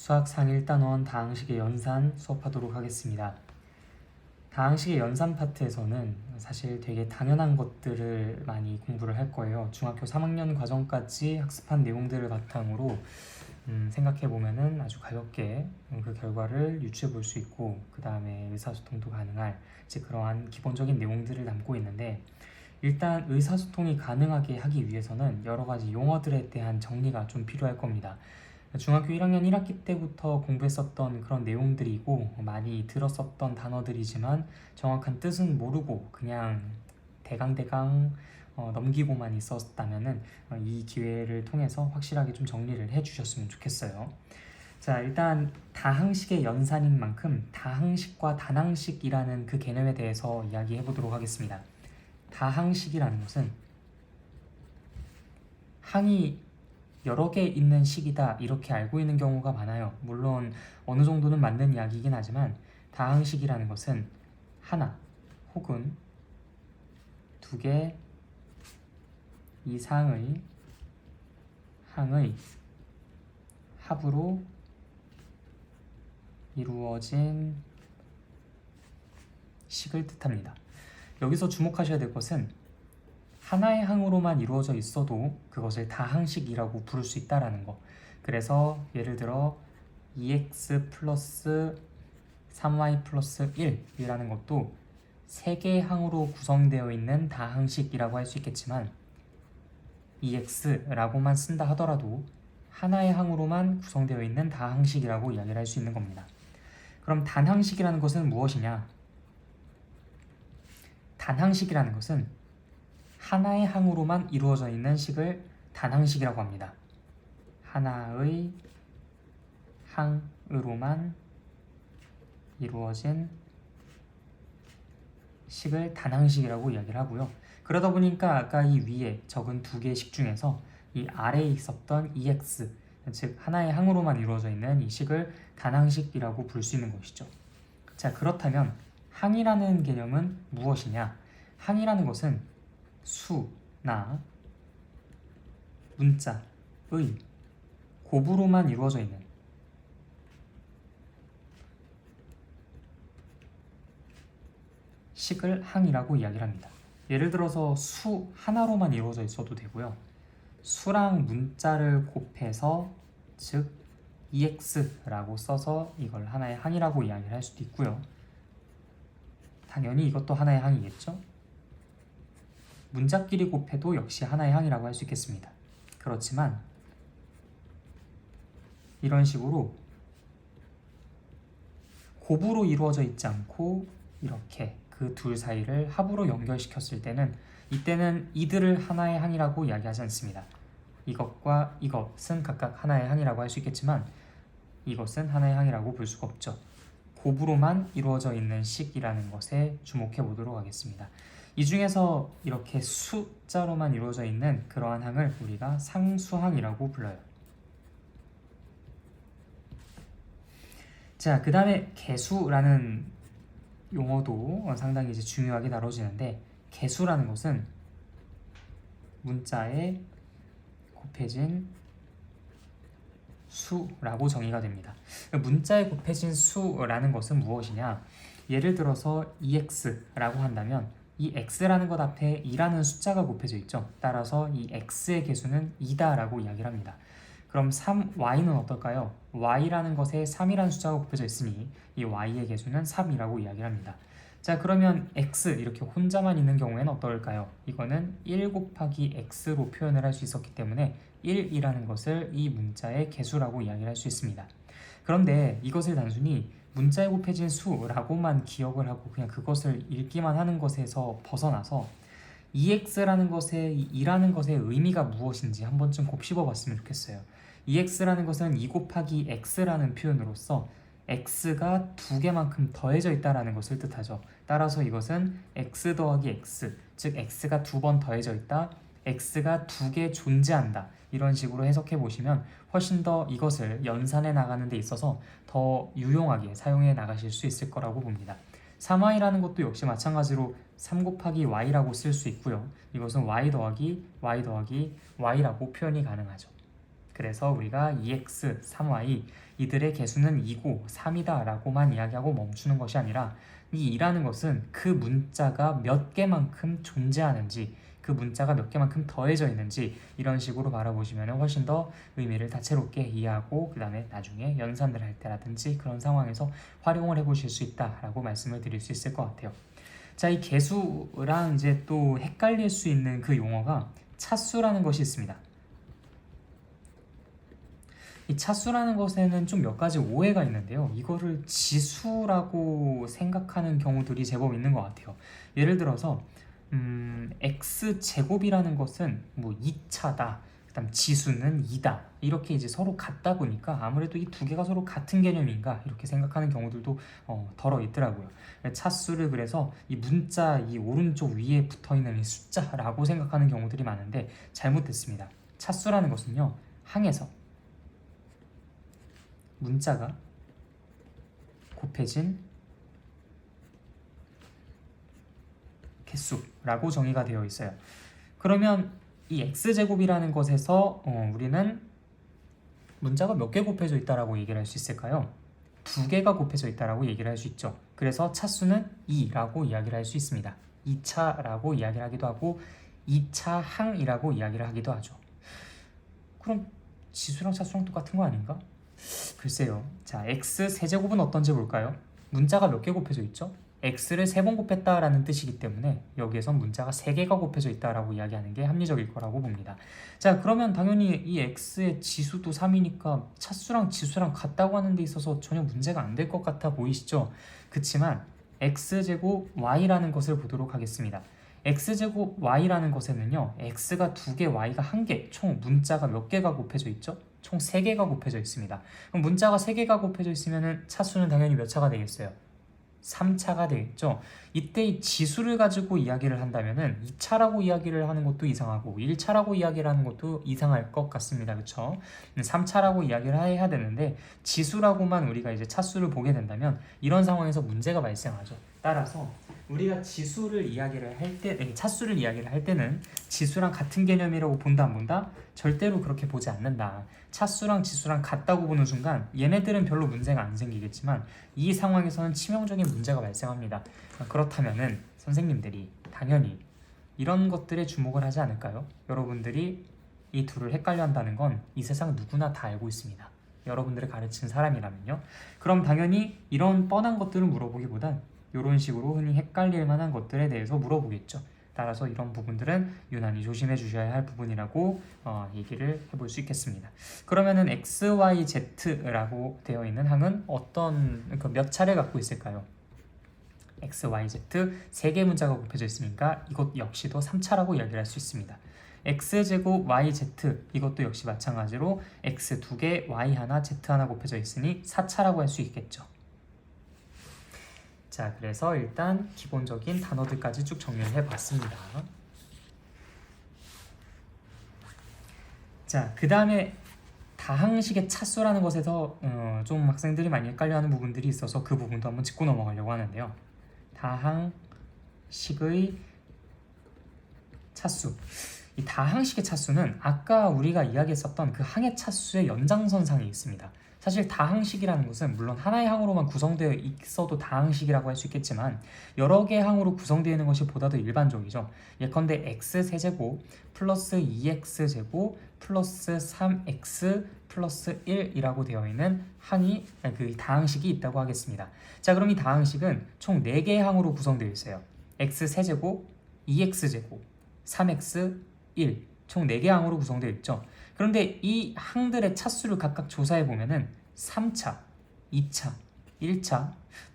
수학 상일 단원 다항식의 연산 수업하도록 하겠습니다. 다항식의 연산 파트에서는 사실 되게 당연한 것들을 많이 공부를 할 거예요. 중학교 3학년 과정까지 학습한 내용들을 바탕으로 생각해보면은 아주 가볍게 그 결과를 유추해 볼 수 있고, 그 다음에 의사소통도 가능할 이제 그러한 기본적인 내용들을 담고 있는데, 일단 의사소통이 가능하게 하기 위해서는 여러 가지 용어들에 대한 정리가 좀 필요할 겁니다. 중학교 1학년 1학기 때부터 공부했었던 그런 내용들이고 많이 들었었던 단어들이지만 정확한 뜻은 모르고 그냥 대강대강 넘기고만 있었다면은 이 기회를 통해서 확실하게 좀 정리를 해주셨으면 좋겠어요. 자, 일단 다항식의 연산인 만큼 다항식과 단항식이라는 그 개념에 대해서 이야기해 보도록 하겠습니다. 다항식이라는 것은 항이 여러 개 있는 식이다 이렇게 알고 있는 경우가 많아요. 물론 어느 정도는 맞는 이야기이긴 하지만 다항식이라는 것은 하나 혹은 두 개 이상의 항의 합으로 이루어진 식을 뜻합니다. 여기서 주목하셔야 될 것은 하나의 항으로만 이루어져 있어도 그것을 다항식이라고 부를 수 있다라는 거. 그래서 예를 들어 2x 플러스 3y 플러스 1이라는 것도 3개의 항으로 구성되어 있는 다항식이라고 할 수 있겠지만 2x라고만 쓴다 하더라도 하나의 항으로만 구성되어 있는 다항식이라고 이야기를 할 수 있는 겁니다. 그럼 단항식이라는 것은 무엇이냐? 단항식이라는 것은 하나의 항으로만 이루어져 있는 식을 단항식이라고 합니다. 하나의 항으로만 이루어진 식을 단항식이라고 이야기를 하고요. 그러다 보니까 아까 이 위에 적은 두 개의 식 중에서 이 아래에 있었던 EX, 즉 하나의 항으로만 이루어져 있는 이 식을 단항식이라고 부를 수 있는 것이죠. 자, 그렇다면 항이라는 개념은 무엇이냐? 항이라는 것은 수나 문자의 곱으로만 이루어져 있는 식을 항이라고 이야기를 합니다. 예를 들어서 수 하나로만 이루어져 있어도 되고요. 수랑 문자를 곱해서 즉 EX라고 써서 이걸 하나의 항이라고 이야기를 할 수도 있고요. 당연히 이것도 하나의 항이겠죠. 문자끼리 곱해도 역시 하나의 항이라고 할 수 있겠습니다. 그렇지만 이런 식으로 곱으로 이루어져 있지 않고 이렇게 그 둘 사이를 합으로 연결시켰을 때는 이때는 이들을 하나의 항이라고 이야기하지 않습니다. 이것과 이것은 각각 하나의 항이라고 할 수 있겠지만 이것은 하나의 항이라고 볼 수가 없죠. 곱으로만 이루어져 있는 식이라는 것에 주목해 보도록 하겠습니다. 이 중에서 이렇게 숫자로만 이루어져 있는 그러한 항을 우리가 상수항이라고 불러요. 자, 그 다음에 개수라는 용어도 상당히 이제 중요하게 다뤄지는데, 개수라는 것은 문자에 곱해진 수라고 정의가 됩니다. 문자에 곱해진 수라는 것은 무엇이냐? 예를 들어서 2x라고 한다면 이 x라는 것 앞에 2라는 숫자가 곱해져 있죠. 따라서 이 x의 개수는 2다라고 이야기를 합니다. 그럼 3y는 어떨까요? y라는 것에 3이라는 숫자가 곱해져 있으니 이 y의 개수는 3이라고 이야기를 합니다. 자, 그러면 x 이렇게 혼자만 있는 경우에는 어떨까요? 이거는 1 곱하기 x로 표현을 할 수 있었기 때문에 1이라는 것을 이 문자의 개수라고 이야기를 할 수 있습니다. 그런데 이것을 단순히 문자에 곱해진 수라고만 기억을 하고 그냥 그것을 읽기만 하는 것에서 벗어나서 2x라는 것에 2라는 것의 의미가 무엇인지 한 번쯤 곱씹어 봤으면 좋겠어요. 2x라는 것은 2 곱하기 x라는 표현으로서 x가 두 개만큼 더해져 있다는 것을 뜻하죠. 따라서 이것은 x 더하기 x, 즉 x가 두 번 더해져 있다, x가 두 개 존재한다, 이런 식으로 해석해 보시면 훨씬 더 이것을 연산해 나가는 데 있어서 더 유용하게 사용해 나가실 수 있을 거라고 봅니다. 3y라는 것도 역시 마찬가지로 3 곱하기 y라고 쓸 수 있고요. 이것은 y 더하기 y 더하기 y라고 표현이 가능하죠. 그래서 우리가 2x, 3y 이들의 개수는 2고 3이다 라고만 이야기하고 멈추는 것이 아니라 이 2라는 것은 그 문자가 몇 개만큼 존재하는지, 그 문자가 몇 개만큼 더해져 있는지 이런 식으로 바라보시면 훨씬 더 의미를 다채롭게 이해하고 그 다음에 나중에 연산을 할 때라든지 그런 상황에서 활용을 해보실 수 있다라고 말씀을 드릴 수 있을 것 같아요. 자, 이 개수랑 이제 또 헷갈릴 수 있는 그 용어가 차수라는 것이 있습니다. 이 차수라는 것에는 좀 몇 가지 오해가 있는데요. 이거를 지수라고 생각하는 경우들이 제법 있는 것 같아요. 예를 들어서 x제곱이라는 것은 뭐 2차다. 그다음 지수는 2다. 이렇게 이제 서로 같다 보니까 아무래도 이 두 개가 서로 같은 개념인가 이렇게 생각하는 경우들도 덜어 있더라고요. 차수를 그래서 이 문자 이 오른쪽 위에 붙어 있는 이 숫자라고 생각하는 경우들이 많은데 잘못됐습니다. 차수라는 것은요. 항에서 문자가 곱해진 개수라고 정의가 되어 있어요. 그러면 이 x제곱이라는 것에서 우리는 문자가 몇 개 곱해져 있다라고 얘기를 할 수 있을까요? 2개가 곱해져 있다라고 얘기를 할 수 있죠. 그래서 차수는 2라고 이야기를 할 수 있습니다. 2차라고 이야기를 하기도 하고 2차 항이라고 이야기를 하기도 하죠. 그럼 지수랑 차수랑 똑같은 거 아닌가? 글쎄요. 자, x 세제곱은 어떤지 볼까요? 문자가 몇 개 곱해져 있죠? x를 3번 곱했다라는 뜻이기 때문에 여기에선 문자가 3개가 곱해져 있다라고 이야기하는 게 합리적일 거라고 봅니다. 자, 그러면 당연히 이 x의 지수도 3이니까 차수랑 지수랑 같다고 하는 데 있어서 전혀 문제가 안 될 것 같아 보이시죠? 그치만 x제곱 y라는 것을 보도록 하겠습니다. x제곱 y라는 것에는요, x가 2개, y가 1개, 총 문자가 몇 개가 곱해져 있죠? 총 3개가 곱해져 있습니다. 그럼 문자가 3개가 곱해져 있으면 차수는 당연히 몇 차가 되겠어요? 3차가 되겠죠. 이때 이 지수를 가지고 이야기를 한다면은 2차라고 이야기를 하는 것도 이상하고 1차라고 이야기를 하는 것도 이상할 것 같습니다. 그렇죠? 3차라고 이야기를 해야 되는데 지수라고만 우리가 이제 차수를 보게 된다면 이런 상황에서 문제가 발생하죠. 따라서 우리가 지수를 이야기를 할 때, 차수를 이야기를 할 때는 지수랑 같은 개념이라고 본다 안 본다? 절대로 그렇게 보지 않는다. 차수랑 지수랑 같다고 보는 순간 얘네들은 별로 문제가 안 생기겠지만 이 상황에서는 치명적인 문제가 발생합니다. 그렇다면은 선생님들이 당연히 이런 것들에 주목을 하지 않을까요? 여러분들이 이 둘을 헷갈려 한다는 건 이 세상 누구나 다 알고 있습니다. 여러분들을 가르친 사람이라면요. 그럼 당연히 이런 뻔한 것들을 물어보기보단 이런 식으로 흔히 헷갈릴 만한 것들에 대해서 물어보겠죠. 따라서 이런 부분들은 유난히 조심해 주셔야 할 부분이라고 얘기를 해볼 수 있겠습니다. 그러면은 x, y, z라고 되어 있는 항은 몇 차례 갖고 있을까요? x, y, z 3개 문자가 곱해져 있으니까 이것 역시도 3차라고 이야기를 할 수 있습니다. x제곱 yz 이것도 역시 마찬가지로 x 2개, y 하나, z 하나 곱해져 있으니 4차라고 할 수 있겠죠. 자, 그래서 일단 기본적인 단어들까지 쭉 정리를 해봤습니다. 자, 그 다음에 다항식의 차수라는 것에서 좀 학생들이 많이 헷갈려하는 부분들이 있어서 그 부분도 한번 짚고 넘어가려고 하는데요. 다항식의 차수. 이 다항식의 차수는 아까 우리가 이야기했었던 그 항의 차수의 연장선상에 있습니다. 사실 다항식이라는 것은 물론 하나의 항으로만 구성되어 있어도 다항식이라고 할 수 있겠지만 여러 개의 항으로 구성되어 있는 것이 보다 더 일반적이죠. 예컨대 x세제곱 플러스 2x제곱 플러스 3x 플러스 1이라고 되어 있는 항이 그 다항식이 있다고 하겠습니다. 자, 그럼 이 다항식은 총 4개의 항으로 구성되어 있어요. x세제곱, 2x제곱, 3x, 1 총 4개의 항으로 구성되어 있죠. 그런데 이 항들의 차수를 각각 조사해 보면은 3차, 2차, 1차,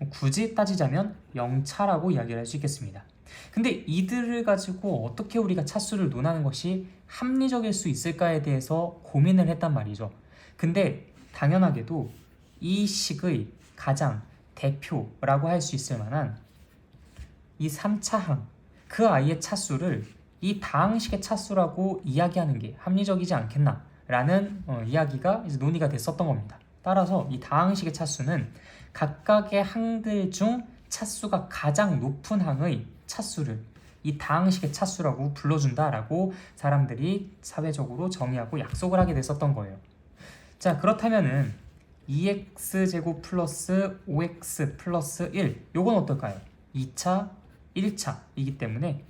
굳이 따지자면 0차라고 이야기를 할 수 있겠습니다. 근데 이들을 가지고 어떻게 우리가 차수를 논하는 것이 합리적일 수 있을까에 대해서 고민을 했단 말이죠. 근데 당연하게도 이 식의 가장 대표라고 할 수 있을 만한 이 3차 항, 그 아이의 차수를 이 다항식의 차수라고 이야기하는 게 합리적이지 않겠나라는 이야기가 이제 논의가 됐었던 겁니다. 따라서 이 다항식의 차수는 각각의 항들 중 차수가 가장 높은 항의 차수를 이 다항식의 차수라고 불러준다라고 사람들이 사회적으로 정의하고 약속을 하게 됐었던 거예요. 자, 그렇다면은 2x제곱 플러스 5x 플러스 1 요건 어떨까요? 2차, 1차이기 때문에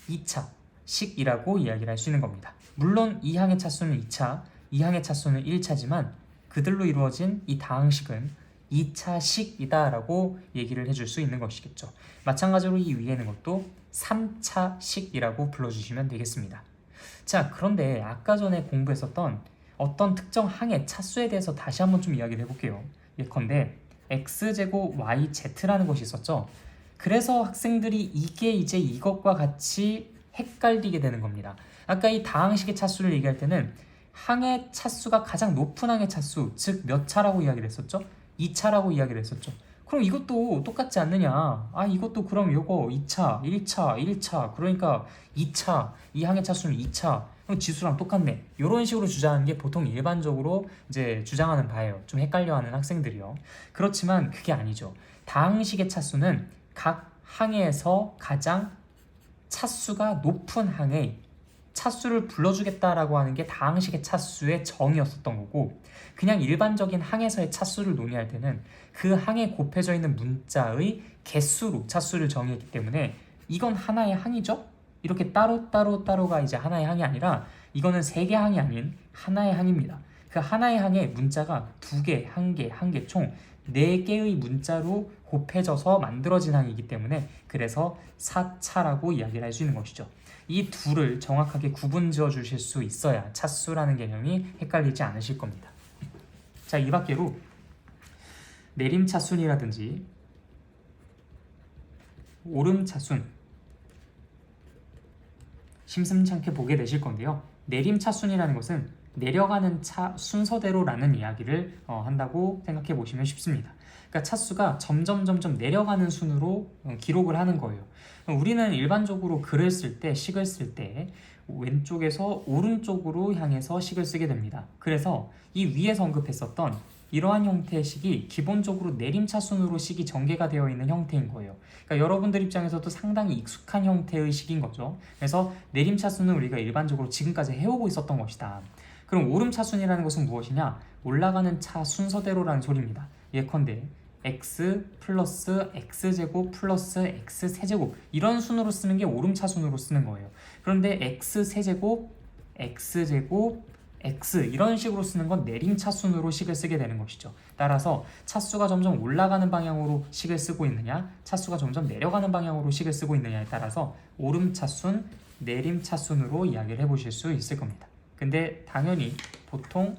2차식이라고 이야기를 할 수 있는 겁니다. 물론 이 항의 차수는 2차, 이 항의 차수는 1차지만 그들로 이루어진 이 다항식은 2차식이다 라고 얘기를 해줄 수 있는 것이겠죠. 마찬가지로 이 위에 있는 것도 3차식이라고 불러주시면 되겠습니다. 자, 그런데 아까 전에 공부했었던 어떤 특정 항의 차수에 대해서 다시 한번 좀 이야기를 해볼게요. 예컨대 x제곱 yz라는 것이 있었죠. 그래서 학생들이 이게 이제 이것과 같이 헷갈리게 되는 겁니다. 아까 이 다항식의 차수를 얘기할 때는 항의 차수가 가장 높은 항의 차수, 즉 몇 차라고 이야기를 했었죠? 2차라고 이야기를 했었죠. 그럼 이것도 똑같지 않느냐? 아, 이것도 그럼 요거 2차, 1차, 1차, 그러니까 2차, 이 항의 차수는 2차, 그럼 지수랑 똑같네. 이런 식으로 주장하는 게 보통 일반적으로 이제 주장하는 바예요. 좀 헷갈려하는 학생들이요. 그렇지만 그게 아니죠. 다항식의 차수는 각 항에서 가장 차수가 높은 항의 차수를 불러주겠다라고 하는 게 다항식의 차수의 정의였었던 거고, 그냥 일반적인 항에서의 차수를 논의할 때는 그 항에 곱해져 있는 문자의 개수로 차수를 정의했기 때문에 이건 하나의 항이죠? 이렇게 따로가 이제 하나의 항이 아니라 이거는 세 개 항이 아닌 하나의 항입니다. 그 하나의 항에 문자가 두 개, 한 개 총 4개의 문자로 곱해져서 만들어진 항이기 때문에 그래서 4차라고 이야기를 할 수 있는 것이죠. 이 둘을 정확하게 구분 지어 주실 수 있어야 차수라는 개념이 헷갈리지 않으실 겁니다. 자, 이 밖에로 내림차순이라든지 오름차순 심심치 않게 보게 되실 건데요. 내림차순이라는 것은 내려가는 차 순서대로라는 이야기를 한다고 생각해 보시면 쉽습니다. 그러니까 차수가 점점 내려가는 순으로 기록을 하는 거예요. 우리는 일반적으로 글을 쓸 때, 식을 쓸 때 왼쪽에서 오른쪽으로 향해서 식을 쓰게 됩니다. 그래서 이 위에서 언급했었던 이러한 형태의 식이 기본적으로 내림차순으로 식이 전개가 되어 있는 형태인 거예요. 그러니까 여러분들 입장에서도 상당히 익숙한 형태의 식인 거죠. 그래서 내림차순은 우리가 일반적으로 지금까지 해오고 있었던 것이다. 그럼 오름차순이라는 것은 무엇이냐? 올라가는 차 순서대로라는 소리입니다. 예컨대 x 플러스 x제곱 플러스 x세제곱 이런 순으로 쓰는 게 오름차순으로 쓰는 거예요. 그런데 x세제곱, x제곱, x 이런 식으로 쓰는 건 내림차순으로 식을 쓰게 되는 것이죠. 따라서 차수가 점점 올라가는 방향으로 식을 쓰고 있느냐, 차수가 점점 내려가는 방향으로 식을 쓰고 있느냐에 따라서 오름차순, 내림차순으로 이야기를 해보실 수 있을 겁니다. 근데 당연히 보통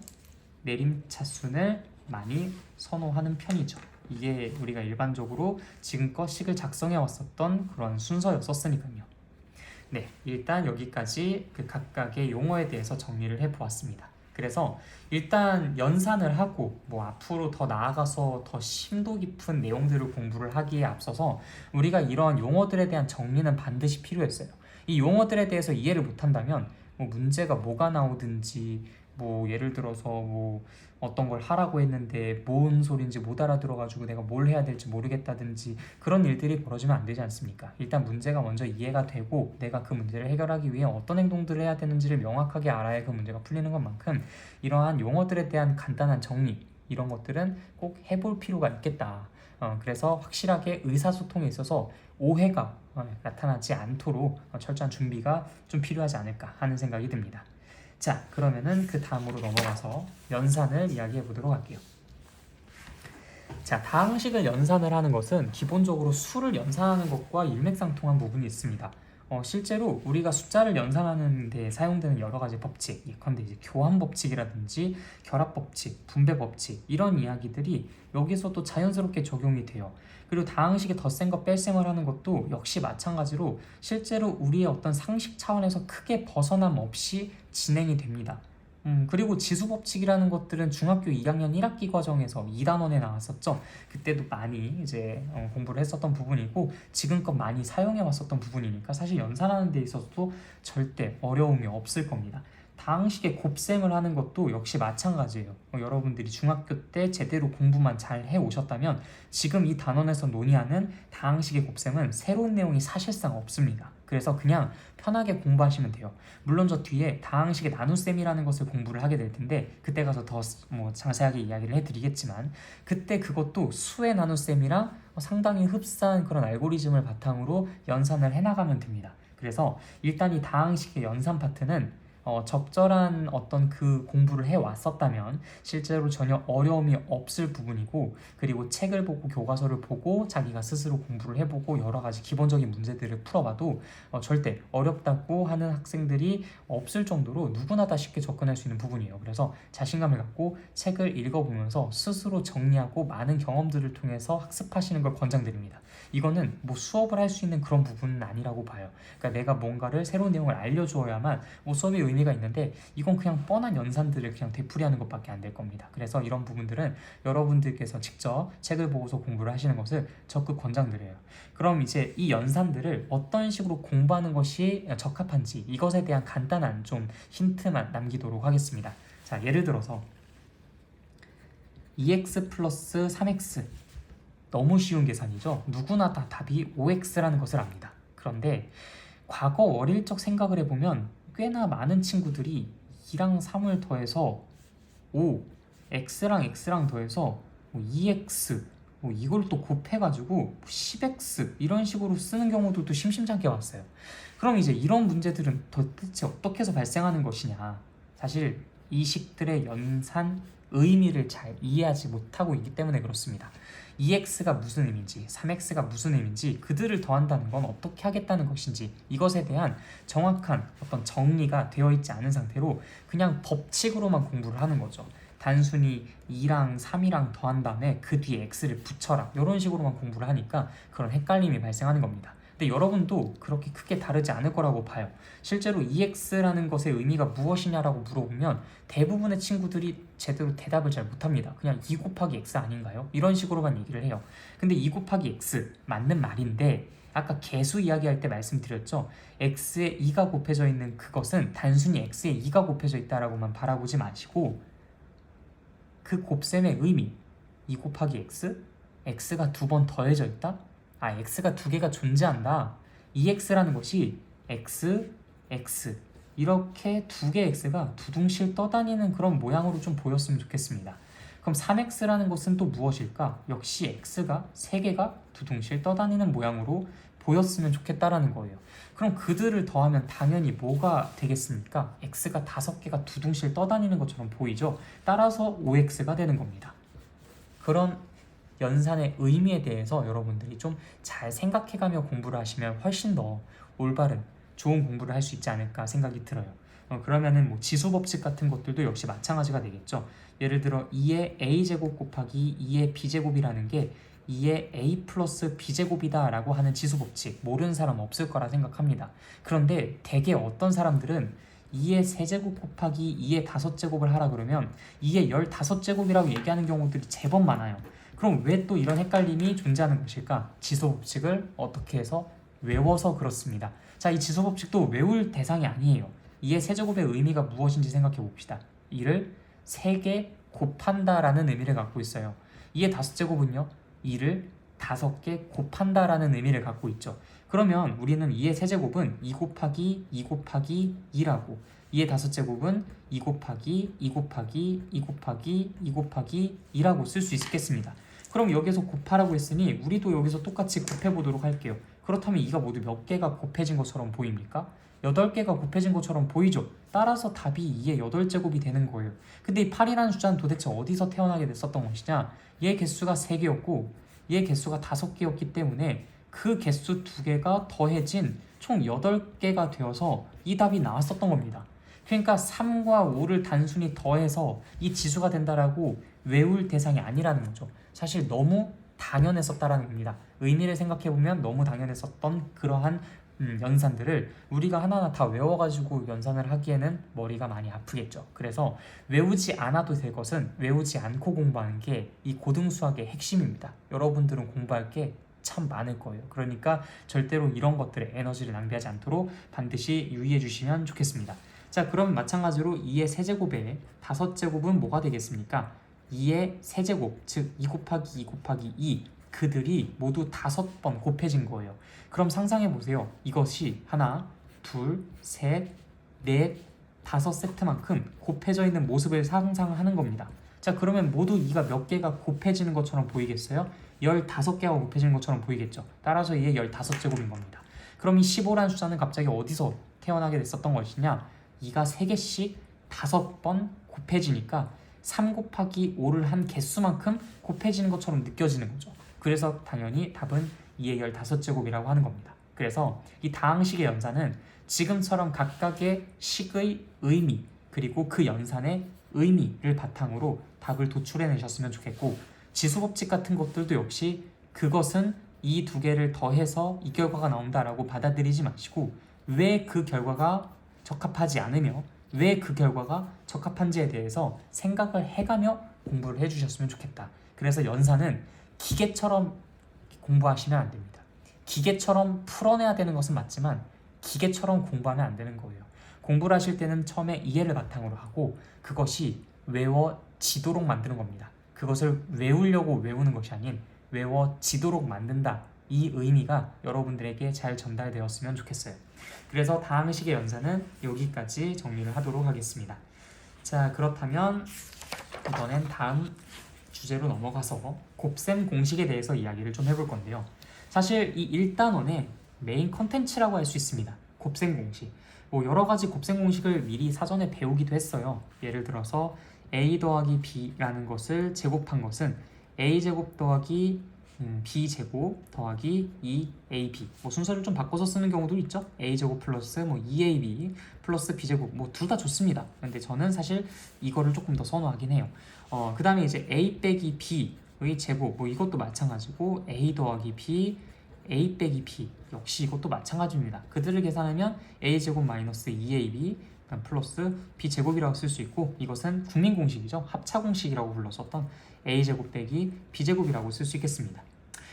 내림차순을 많이 선호하는 편이죠. 이게 우리가 일반적으로 지금껏 식을 작성해 왔었던 그런 순서였었으니까요. 네, 일단 여기까지 그 각각의 용어에 대해서 정리를 해보았습니다. 그래서 일단 연산을 하고 뭐 앞으로 더 나아가서 더 심도 깊은 내용들을 공부를 하기에 앞서서 우리가 이러한 용어들에 대한 정리는 반드시 필요했어요. 이 용어들에 대해서 이해를 못한다면 뭐 문제가 뭐가 나오든지 뭐 예를 들어서 뭐 어떤 걸 하라고 했는데 뭔 소린지 못 알아들어가지고 내가 뭘 해야 될지 모르겠다든지 그런 일들이 벌어지면 안 되지 않습니까? 일단 문제가 먼저 이해가 되고 내가 그 문제를 해결하기 위해 어떤 행동들을 해야 되는지를 명확하게 알아야 그 문제가 풀리는 것만큼 이러한 용어들에 대한 간단한 정리 이런 것들은 꼭 해볼 필요가 있겠다. 그래서 확실하게 의사소통에 있어서 오해가 나타나지 않도록 철저한 준비가 좀 필요하지 않을까 하는 생각이 듭니다. 자, 그러면은 그 다음으로 넘어가서 연산을 이야기해 보도록 할게요. 자, 다항식을 연산을 하는 것은 기본적으로 수를 연산하는 것과 일맥상통한 부분이 있습니다. 실제로 우리가 숫자를 연산하는 데 사용되는 여러 가지 법칙, 예컨대 이제 교환 법칙이라든지 결합 법칙, 분배 법칙 이런 이야기들이 여기서도 자연스럽게 적용이 돼요. 그리고 다항식의 덧셈과 뺄셈을 하는 것도 역시 마찬가지로 실제로 우리의 어떤 상식 차원에서 크게 벗어남 없이 진행이 됩니다. 그리고 지수법칙이라는 것들은 중학교 2학년 1학기 과정에서 2단원에 나왔었죠. 그때도 많이 이제 공부를 했었던 부분이고 지금껏 많이 사용해 왔었던 부분이니까 사실 연산하는 데 있어서도 절대 어려움이 없을 겁니다. 다항식의 곱셈을 하는 것도 역시 마찬가지예요. 여러분들이 중학교 때 제대로 공부만 잘 해오셨다면 지금 이 단원에서 논의하는 다항식의 곱셈은 새로운 내용이 사실상 없습니다. 그래서 그냥 편하게 공부하시면 돼요. 물론 저 뒤에 다항식의 나눗셈이라는 것을 공부를 하게 될 텐데 그때 가서 더 뭐 자세하게 이야기를 해드리겠지만 그때 그것도 수의 나눗셈이랑 상당히 흡사한 그런 알고리즘을 바탕으로 연산을 해나가면 됩니다. 그래서 일단 이 다항식의 연산 파트는 적절한 어떤 그 공부를 해왔었다면 실제로 전혀 어려움이 없을 부분이고, 그리고 책을 보고 교과서를 보고 자기가 스스로 공부를 해보고 여러 가지 기본적인 문제들을 풀어봐도 절대 어렵다고 하는 학생들이 없을 정도로 누구나 다 쉽게 접근할 수 있는 부분이에요. 그래서 자신감을 갖고 책을 읽어보면서 스스로 정리하고 많은 경험들을 통해서 학습하시는 걸 권장드립니다. 이거는 뭐 수업을 할 수 있는 그런 부분은 아니라고 봐요. 그러니까 내가 뭔가를 새로운 내용을 알려주어야만 뭐 수업의 의미가 있는데 이건 그냥 뻔한 연산들을 그냥 되풀이하는 것밖에 안 될 겁니다. 그래서 이런 부분들은 여러분들께서 직접 책을 보고서 공부를 하시는 것을 적극 권장드려요. 그럼 이제 이 연산들을 어떤 식으로 공부하는 것이 적합한지 이것에 대한 간단한 좀 힌트만 남기도록 하겠습니다. 자, 예를 들어서 2x 플러스 3x, 너무 쉬운 계산이죠. 누구나 다 답이 5x라는 것을 압니다. 그런데 과거 어릴 적 생각을 해보면 꽤나 많은 친구들이 2랑 3을 더해서 5, x랑 x랑 더해서 2x, 이걸 또 곱해가지고 10x 이런 식으로 쓰는 경우도 심심찮게 왔어요. 그럼 이제 이런 문제들은 도대체 어떻게 해서 발생하는 것이냐. 사실 이 식들의 연산 의미를 잘 이해하지 못하고 있기 때문에 그렇습니다. 2x가 무슨 의미인지 3x가 무슨 의미인지 그들을 더한다는 건 어떻게 하겠다는 것인지 이것에 대한 정확한 어떤 정리가 되어 있지 않은 상태로 그냥 법칙으로만 공부를 하는 거죠. 단순히 2랑 3이랑 더한 다음에 그 뒤에 x를 붙여라 이런 식으로만 공부를 하니까 그런 헷갈림이 발생하는 겁니다. 근데 여러분도 그렇게 크게 다르지 않을 거라고 봐요. 실제로 EX라는 것의 의미가 무엇이냐라고 물어보면 대부분의 친구들이 제대로 대답을 잘 못합니다. 그냥 2 곱하기 X 아닌가요? 이런 식으로만 얘기를 해요. 근데 2 곱하기 X 맞는 말인데 아까 개수 이야기할 때 말씀드렸죠. X에 2가 곱해져 있는 그것은 단순히 X에 2가 곱해져 있다라고만 바라보지 마시고 그 곱셈의 의미 2 곱하기 X? X가 2번 더해져 있다? X가 2개가 존재한다. EX라는 것이 X, X 이렇게 2개의 X가 두둥실 떠다니는 그런 모양으로 좀 보였으면 좋겠습니다. 그럼 3X라는 것은 또 무엇일까? 역시 X가 3개가 두둥실 떠다니는 모양으로 보였으면 좋겠다라는 거예요. 그럼 그들을 더하면 당연히 뭐가 되겠습니까? X가 5개가 두둥실 떠다니는 것처럼 보이죠? 따라서 5X가 되는 겁니다. 그런 연산의 의미에 대해서 여러분들이 좀 잘 생각해가며 공부를 하시면 훨씬 더 올바른 좋은 공부를 할 수 있지 않을까 생각이 들어요. 그러면은 뭐 지수법칙 같은 것들도 역시 마찬가지가 되겠죠. 예를 들어 2의 a제곱 곱하기 2의 b제곱이라는 게 2의 a 플러스 b제곱이다 라고 하는 지수법칙 모르는 사람 없을 거라 생각합니다. 그런데 대개 어떤 사람들은 2의 세제곱 곱하기 2의 5제곱을 하라 그러면 2의 15제곱이라고 얘기하는 경우들이 제법 많아요. 그럼 왜 또 이런 헷갈림이 존재하는 것일까? 지수법칙을 어떻게 해서 외워서 그렇습니다. 자, 이 지수법칙도 외울 대상이 아니에요. 2의 세제곱의 의미가 무엇인지 생각해 봅시다. 이를 3개 곱한다라는 의미를 갖고 있어요. 2의 5제곱은요. 2를 5개 곱한다라는 의미를 갖고 있죠. 그러면 우리는 2의 세제곱은 2 곱하기 2 곱하기 2라고 2의 5제곱은 2 곱하기 2 곱하기 2 곱하기 2 곱하기 2라고 쓸 수 있겠습니다. 그럼 여기서 곱하라고 했으니 우리도 여기서 똑같이 곱해보도록 할게요. 그렇다면 2가 모두 몇 개가 곱해진 것처럼 보입니까? 8개가 곱해진 것처럼 보이죠? 따라서 답이 2의 8제곱이 되는 거예요. 근데 이 8이라는 숫자는 도대체 어디서 태어나게 됐었던 것이냐? 얘 개수가 3개였고 얘 개수가 5개였기 때문에 그 개수 2개가 더해진 총 8개가 되어서 이 답이 나왔었던 겁니다. 그러니까 3과 5를 단순히 더해서 이 지수가 된다라고 외울 대상이 아니라는 거죠. 사실 너무 당연했었다라는 겁니다. 의미를 생각해보면 너무 당연했었던 그러한 연산들을 우리가 하나하나 다 외워가지고 연산을 하기에는 머리가 많이 아프겠죠. 그래서 외우지 않아도 될 것은 외우지 않고 공부하는 게 이 고등수학의 핵심입니다. 여러분들은 공부할 게 참 많을 거예요. 그러니까 절대로 이런 것들에 에너지를 낭비하지 않도록 반드시 유의해 주시면 좋겠습니다. 자, 그럼 마찬가지로 2의 세제곱에 5제곱은 뭐가 되겠습니까? 2의 세제곱, 즉 2 곱하기 2 곱하기 2 그들이 모두 5번 곱해진 거예요. 그럼 상상해 보세요. 이것이 하나, 둘, 셋, 넷, 5세트만큼 곱해져 있는 모습을 상상하는 겁니다. 자, 그러면 모두 이가 몇 개가 곱해지는 것처럼 보이겠어요? 15개가 곱해지는 것처럼 보이겠죠. 따라서 이게 15제곱인 겁니다. 그럼 이 15라는 숫자는 갑자기 어디서 태어나게 됐었던 것이냐? 이가 3개씩 5번 곱해지니까 3 곱하기 5를 한 개수만큼 곱해지는 것처럼 느껴지는 거죠. 그래서 당연히 답은 2의 15제곱이라고 하는 겁니다. 그래서 이 다항식의 연산은 지금처럼 각각의 식의 의미 그리고 그 연산의 의미를 바탕으로 답을 도출해내셨으면 좋겠고, 지수법칙 같은 것들도 역시 그것은 이 두 개를 더해서 이 결과가 나온다라고 받아들이지 마시고 왜 그 결과가 적합하지 않으며 왜 그 결과가 적합한지에 대해서 생각을 해가며 공부를 해주셨으면 좋겠다. 그래서 연산은 기계처럼 공부하시면 안 됩니다. 기계처럼 풀어내야 되는 것은 맞지만 기계처럼 공부하면 안 되는 거예요. 공부를 하실 때는 처음에 이해를 바탕으로 하고 그것이 외워지도록 만드는 겁니다. 그것을 외우려고 외우는 것이 아닌 외워지도록 만든다. 이 의미가 여러분들에게 잘 전달되었으면 좋겠어요. 그래서 다항식의 연산은 여기까지 정리를 하도록 하겠습니다. 자, 그렇다면 이번엔 다음 주제로 넘어가서 곱셈 공식에 대해서 이야기를 좀 해볼 건데요. 사실 이 1단원의 메인 컨텐츠라고 할 수 있습니다. 곱셈 공식. 뭐 여러 가지 곱셈 공식을 미리 사전에 배우기도 했어요. 예를 들어서 a 더하기 b라는 것을 제곱한 것은 a제곱 더하기 b제곱 더하기 2ab, 뭐 순서를 좀 바꿔서 쓰는 경우도 있죠. a제곱 플러스 뭐 2ab 플러스 b제곱, 뭐 둘 다 좋습니다. 근데 저는 사실 이거를 조금 더 선호하긴 해요. 그 다음에 이제 a 빼기 b의 제곱, 뭐 이것도 마찬가지고 a 더하기 b, a 빼기 b 역시 이것도 마찬가지입니다. 그들을 계산하면 a제곱 마이너스 2ab 플러스 b제곱이라고 쓸 수 있고, 이것은 국민공식이죠. 합차공식이라고 불렀었던 a제곱 빼기 b제곱이라고 쓸 수 있겠습니다.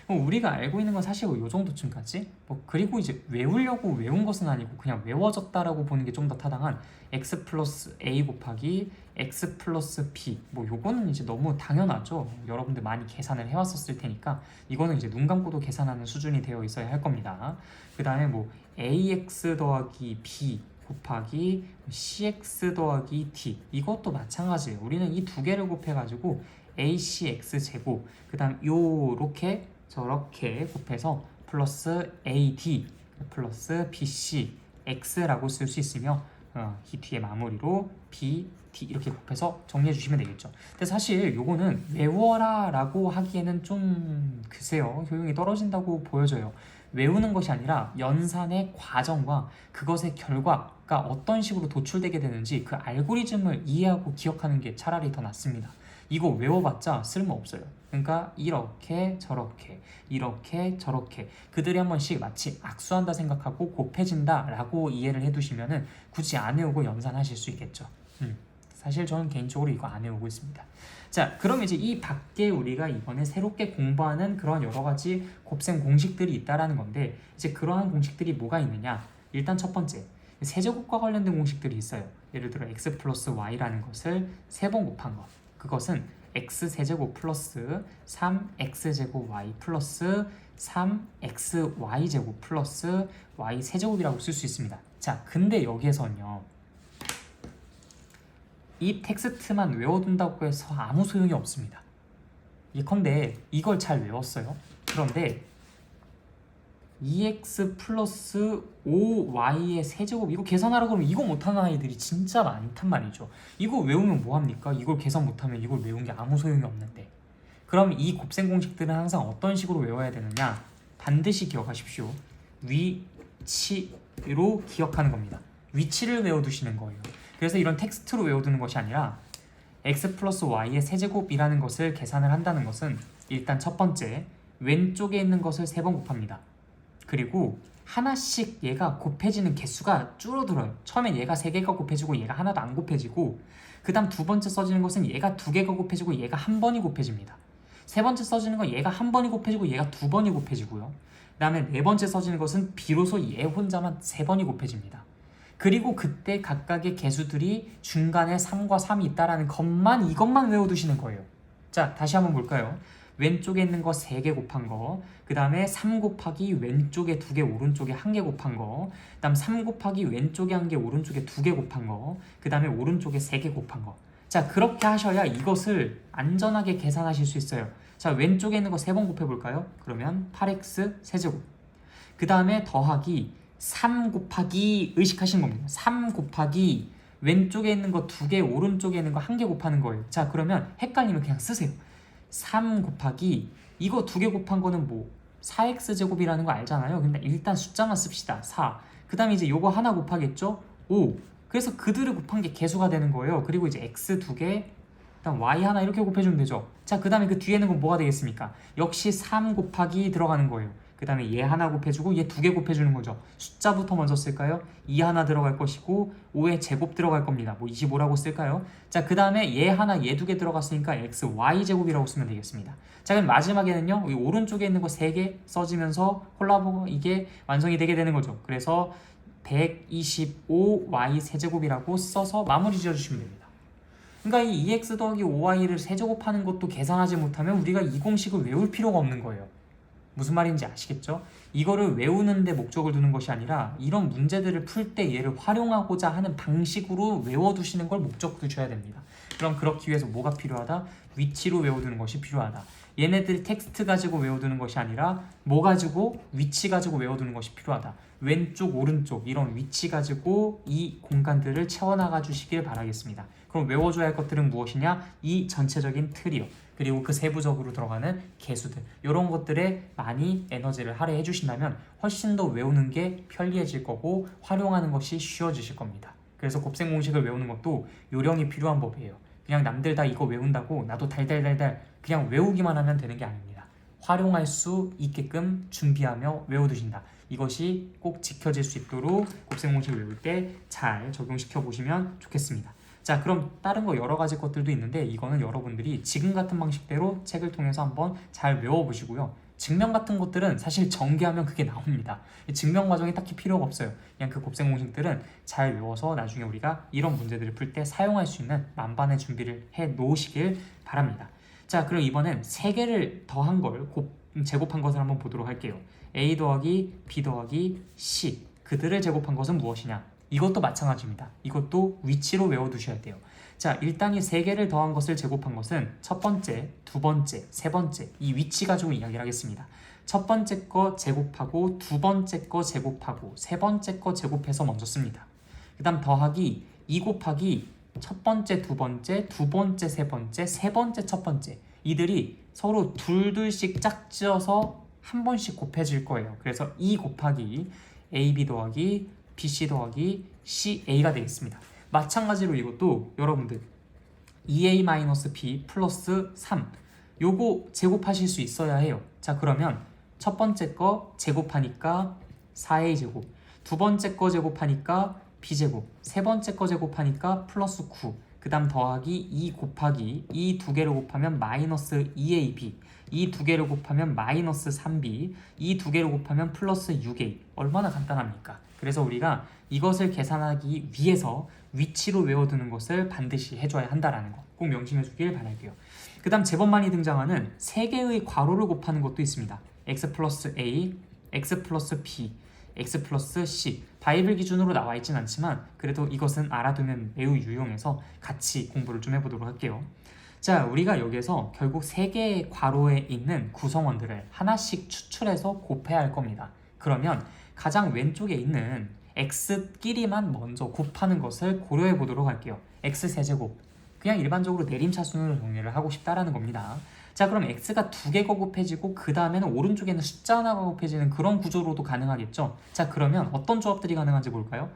우리가 알고 있는 건 사실 이 정도쯤까지, 그리고 이제 외우려고 외운 것은 아니고 그냥 외워졌다라고 보는 게 좀 더 타당한 x 플러스 a 곱하기 x 플러스 b, 요거는 이제 너무 당연하죠. 여러분들 많이 계산을 해왔었을 테니까 이거는 이제 눈 감고도 계산하는 수준이 되어 있어야 할 겁니다. 그 다음에 ax 더하기 b 곱하기 cx 더하기 d, 이것도 마찬가지예요. 우리는 이 두 개를 곱해가지고 acx 제곱, 그 다음 요렇게 저렇게 곱해서 플러스 AD 플러스 BC X라고 쓸 수 있으며 이 뒤에 마무리로 B, D 이렇게 곱해서 정리해 주시면 되겠죠. 근데 사실 요거는 외워라 라고 하기에는 좀 글쎄요, 효용이 떨어진다고 보여져요. 외우는 것이 아니라 연산의 과정과 그것의 결과가 어떤 식으로 도출되게 되는지 그 알고리즘을 이해하고 기억하는 게 차라리 더 낫습니다. 이거 외워봤자 쓸모없어요. 그러니까 이렇게 저렇게 이렇게 저렇게 그들이 한 번씩 마치 악수한다 생각하고 곱해진다 라고 이해를 해두시면은 굳이 안 외우고 연산하실 수 있겠죠. 사실 저는 개인적으로 이거 안 외우고 있습니다. 자, 그럼 이제 이 밖에 우리가 이번에 새롭게 공부하는 그런 여러 가지 곱셈 공식들이 있다라는 건데, 이제 그러한 공식들이 뭐가 있느냐? 일단 첫 번째, 세제곱과 관련된 공식들이 있어요. 예를 들어 x 플러스 y라는 것을 3번 곱한 것, 그것은 x세제곱 플러스 3x제곱 y 플러스 3xy제곱 플러스 y세제곱이라고 쓸 수 있습니다. 자, 근데 여기에서는요, 이 텍스트만 외워둔다고 해서 아무 소용이 없습니다. 예컨대 이걸 잘 외웠어요. 그런데 2x 플러스 5y의 세제곱, 이거 계산하라고 그러면 이거 못하는 아이들이 진짜 많단 말이죠. 이거 외우면 뭐합니까? 이걸 계산 못하면 이걸 외운 게 아무 소용이 없는데. 그럼 이 곱셈 공식들은 항상 어떤 식으로 외워야 되느냐? 반드시 기억하십시오. 위치로 기억하는 겁니다. 위치를 외워두시는 거예요. 그래서 이런 텍스트로 외워두는 것이 아니라 x 플러스 y의 세제곱이라는 것을 계산을 한다는 것은 일단 첫 번째, 왼쪽에 있는 것을 3번 곱합니다. 그리고 하나씩 얘가 곱해지는 개수가 줄어들어요. 처음엔 얘가 3개가 곱해지고 얘가 하나도 안 곱해지고, 그 다음 두 번째 써지는 것은 얘가 2개가 곱해지고 얘가 1번이 곱해집니다. 세 번째 써지는 건 얘가 1번이 곱해지고 얘가 2번이 곱해지고요. 그 다음에 네 번째 써지는 것은 비로소 얘 혼자만 3번이 곱해집니다. 그리고 그때 각각의 개수들이 중간에 3과 3이 있다는 것만, 이것만 외워두시는 거예요. 자, 다시 한번 볼까요? 왼쪽에 있는 거 3개 곱한 거, 그 다음에 3 곱하기 왼쪽에 2개 오른쪽에 1개 곱한 거, 그 다음 3 곱하기 왼쪽에 1개 오른쪽에 2개 곱한 거, 그 다음에 오른쪽에 3개 곱한 거. 자, 그렇게 하셔야 이것을 안전하게 계산하실 수 있어요. 자, 왼쪽에 있는 거 3번 곱해볼까요? 그러면 8x 세제곱. 그 다음에 더하기 3 곱하기 의식하시는 겁니다. 3 곱하기 왼쪽에 있는 거 2개, 오른쪽에 있는 거 1개 곱하는 거예요. 자, 그러면 헷갈리면 그냥 쓰세요. 3 곱하기 이거 2개 곱한 거는 뭐 4x제곱이라는 거 알잖아요. 근데 일단 숫자만 씁시다. 4. 그 다음에 이제 요거 하나 곱하겠죠? 5. 그래서 그들을 곱한 게 개수가 되는 거예요. 그리고 이제 x 2개, 그다음 y 하나 이렇게 곱해주면 되죠. 자, 그 다음에 그 뒤에는 건 뭐가 되겠습니까? 역시 3 곱하기 들어가는 거예요. 그 다음에 얘 하나 곱해주고 얘 2개 곱해주는 거죠. 숫자부터 먼저 쓸까요? 2 하나 들어갈 것이고 5의 제곱 들어갈 겁니다. 뭐 25라고 쓸까요? 자, 그 다음에 얘 하나 얘 2개 들어갔으니까 x, y 제곱이라고 쓰면 되겠습니다. 자, 그럼 마지막에는요, 이 오른쪽에 있는 거 3개 써지면서 콜라보 이게 완성이 되게 되는 거죠. 그래서 125y 세제곱이라고 써서 마무리 지어주시면 됩니다. 그러니까 이 2x 더하기 5y를 세제곱하는 것도 계산하지 못하면 우리가 이 공식을 외울 필요가 없는 거예요. 무슨 말인지 아시겠죠? 이거를 외우는 데 목적을 두는 것이 아니라 이런 문제들을 풀 때 얘를 활용하고자 하는 방식으로 외워두시는 걸 목적 두셔야 됩니다. 그럼 그렇기 위해서 뭐가 필요하다? 위치로 외워두는 것이 필요하다. 얘네들 텍스트 가지고 외워두는 것이 아니라 뭐 가지고? 위치 가지고 외워두는 것이 필요하다. 왼쪽, 오른쪽 이런 위치 가지고 이 공간들을 채워나가 주시길 바라겠습니다. 그럼 외워줘야 할 것들은 무엇이냐? 이 전체적인 틀이요. 그리고 그 세부적으로 들어가는 개수들, 이런 것들에 많이 에너지를 할애해 주신다면 훨씬 더 외우는 게 편리해질 거고 활용하는 것이 쉬워지실 겁니다. 그래서 곱셈 공식을 외우는 것도 요령이 필요한 법이에요. 그냥 남들 다 이거 외운다고 나도 달달달달 그냥 외우기만 하면 되는 게 아닙니다. 활용할 수 있게끔 준비하며 외워두신다. 이것이 꼭 지켜질 수 있도록 곱셈 공식을 외울 때 잘 적용시켜 보시면 좋겠습니다. 자, 그럼 다른 거 여러 가지 것들도 있는데 이거는 여러분들이 지금 같은 방식대로 책을 통해서 한번 잘 외워보시고요. 증명 같은 것들은 사실 전개하면 그게 나옵니다. 증명 과정이 딱히 필요가 없어요. 그냥 그 곱셈 공식들은 잘 외워서 나중에 우리가 이런 문제들을 풀 때 사용할 수 있는 만반의 준비를 해 놓으시길 바랍니다. 자, 그럼 이번엔 3개를 더한 걸 제곱한 것을 한번 보도록 할게요. a 더하기 b 더하기 c, 그들을 제곱한 것은 무엇이냐? 이것도 마찬가지입니다. 이것도 위치로 외워두셔야 돼요. 자, 일단 이 3개를 더한 것을 제곱한 것은 첫 번째, 두 번째, 세 번째 이 위치 가지고 이야기를 하겠습니다. 첫 번째 거 제곱하고 두 번째 거 제곱하고 세 번째 거 제곱해서 먼저 씁니다. 그 다음 더하기 2 곱하기 첫 번째, 두 번째, 두 번째, 세 번째, 세 번째, 첫 번째 이들이 서로 둘둘씩 짝지어서 한 번씩 곱해질 거예요. 그래서 2 곱하기 AB 더하기 BC 더하기 CA가 되겠습니다. 마찬가지로 이것도 여러분들 2A-B 플러스 3 요거 제곱하실 수 있어야 해요. 자, 그러면 첫 번째 거 제곱하니까 4A 제곱, 두 번째 거 제곱하니까 B제곱, 세 번째 거 제곱하니까 플러스 9, 그 다음 더하기 2 곱하기 이 두 개를 곱하면 마이너스 2AB, 이 두 개를 곱하면 마이너스 3B, 이 두 개를 곱하면 플러스 6A. 얼마나 간단합니까? 그래서 우리가 이것을 계산하기 위해서 위치로 외워두는 것을 반드시 해줘야 한다는 거 꼭 명심해 주길 바랄게요. 그 다음 제법 많이 등장하는 3개의 괄호를 곱하는 것도 있습니다. x 플러스 a, x 플러스 b, x 플러스 c. 바이블 기준으로 나와 있진 않지만 그래도 이것은 알아두면 매우 유용해서 같이 공부를 좀 해보도록 할게요. 자, 우리가 여기에서 결국 3개의 괄호에 있는 구성원들을 하나씩 추출해서 곱해야 할 겁니다. 그러면 가장 왼쪽에 있는 x끼리만 먼저 곱하는 것을 고려해 보도록 할게요. x 세제곱. 그냥 일반적으로 내림차순으로 정리를 하고 싶다라는 겁니다. 자, 그럼 x가 2개가 곱해지고 그 다음에는 오른쪽에는 숫자 하나가 곱해지는 그런 구조로도 가능하겠죠. 자, 그러면 어떤 조합들이 가능한지 볼까요?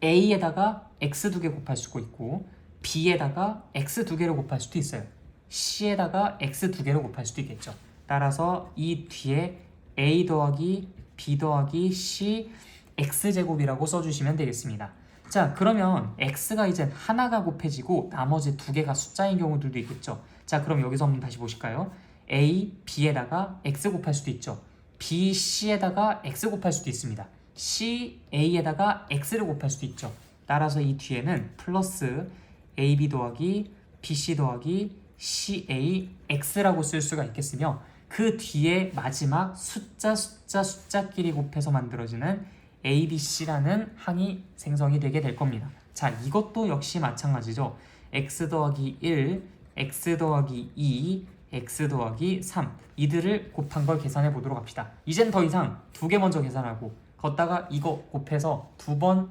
a에다가 x 2개 곱할 수도 있고 b에다가 x 2개를 곱할 수도 있어요. c에다가 x 2개를 곱할 수도 있겠죠. 따라서 이 뒤에 a 더하기 b 더하기 c x제곱이라고 써주시면 되겠습니다. 자, 그러면 x가 이제 하나가 곱해지고 나머지 2개가 숫자인 경우들도 있겠죠. 자, 그럼 여기서 한번 다시 보실까요? a, b에다가 x 곱할 수도 있죠. b, c에다가 x 곱할 수도 있습니다. c, a에다가 x를 곱할 수도 있죠. 따라서 이 뒤에는 플러스 ab 더하기 bc 더하기 CAX라고 쓸 수가 있겠으며 그 뒤에 마지막 숫자끼리 곱해서 만들어지는 ABC라는 항이 생성이 되게 될 겁니다. 자, 이것도 역시 마찬가지죠. x 더하기 1, x 더하기 2, x 더하기 3 이들을 곱한 걸 계산해 보도록 합시다. 이젠 더 이상 두 개 먼저 계산하고 걷다가 이거 곱해서 두 번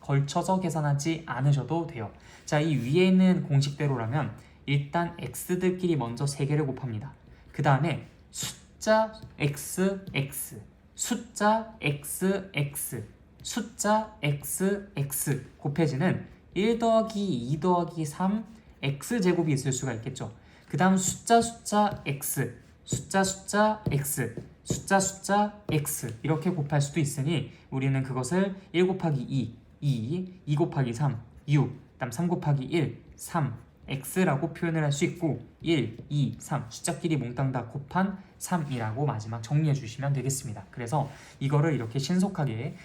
걸쳐서 계산하지 않으셔도 돼요. 자, 이 위에 있는 공식대로라면 일단 x들끼리 먼저 3개를 곱합니다. 그 다음에 숫자 xx, 숫자 xx, 숫자 xx 곱해지는 1 더하기 2 더하기 3 x제곱이 있을 수가 있겠죠. 그 다음 숫자 x, 숫자 x, 숫자 x 이렇게 곱할 수도 있으니 우리는 그것을 1 곱하기 2 곱하기 3, 6, 그다음 3 곱하기 1, 3, x라고 표현을 할 수 있고 1, 2, 3 숫자끼리 몽땅 다 곱한 3이라고 마지막 정리해 주시면 되겠습니다. 그래서 이거를 이렇게 신속하게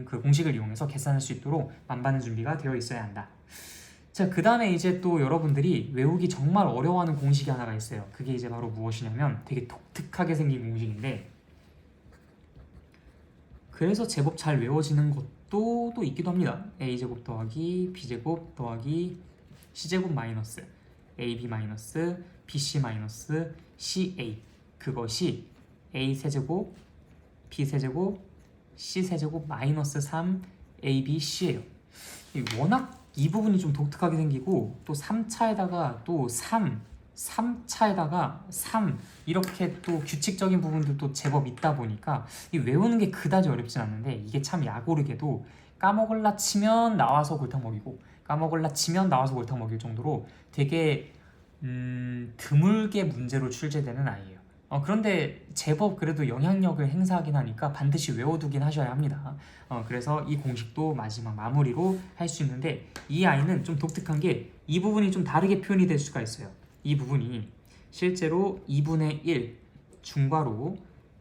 그 공식을 이용해서 계산할 수 있도록 만반의 준비가 되어 있어야 한다. 자, 그 다음에 이제 또 여러분들이 외우기 정말 어려워하는 공식이 하나가 있어요. 그게 이제 바로 무엇이냐면 되게 독특하게 생긴 공식인데 그래서 제법 잘 외워지는 것도 또 있기도 합니다. a제곱 더하기 b제곱 더하기 c제곱 마이너스 ab 마이너스 bc 마이너스 ca 그것이 a 세제곱 b 세제곱 c 세제곱 마이너스 3 abc예요. 워낙 이 부분이 좀 독특하게 생기고 또 3차에다가 또 3차에다가 3 이렇게 또 규칙적인 부분들도 제법 있다 보니까 이 외우는 게 그다지 어렵진 않는데 이게 참 야고르게도 까먹을라 치면 나와서 골탕 먹이고 까먹을라 치면 나와서 골탕 먹일 정도로 되게 드물게 문제로 출제되는 아이예요. 그런데 제법 그래도 영향력을 행사하긴 하니까 반드시 외워두긴 하셔야 합니다. 그래서 이 공식도 마지막 마무리로 할 수 있는데 이 아이는 좀 독특한 게 이 부분이 좀 다르게 표현이 될 수가 있어요. 이 부분이 실제로 2분의 1 중괄호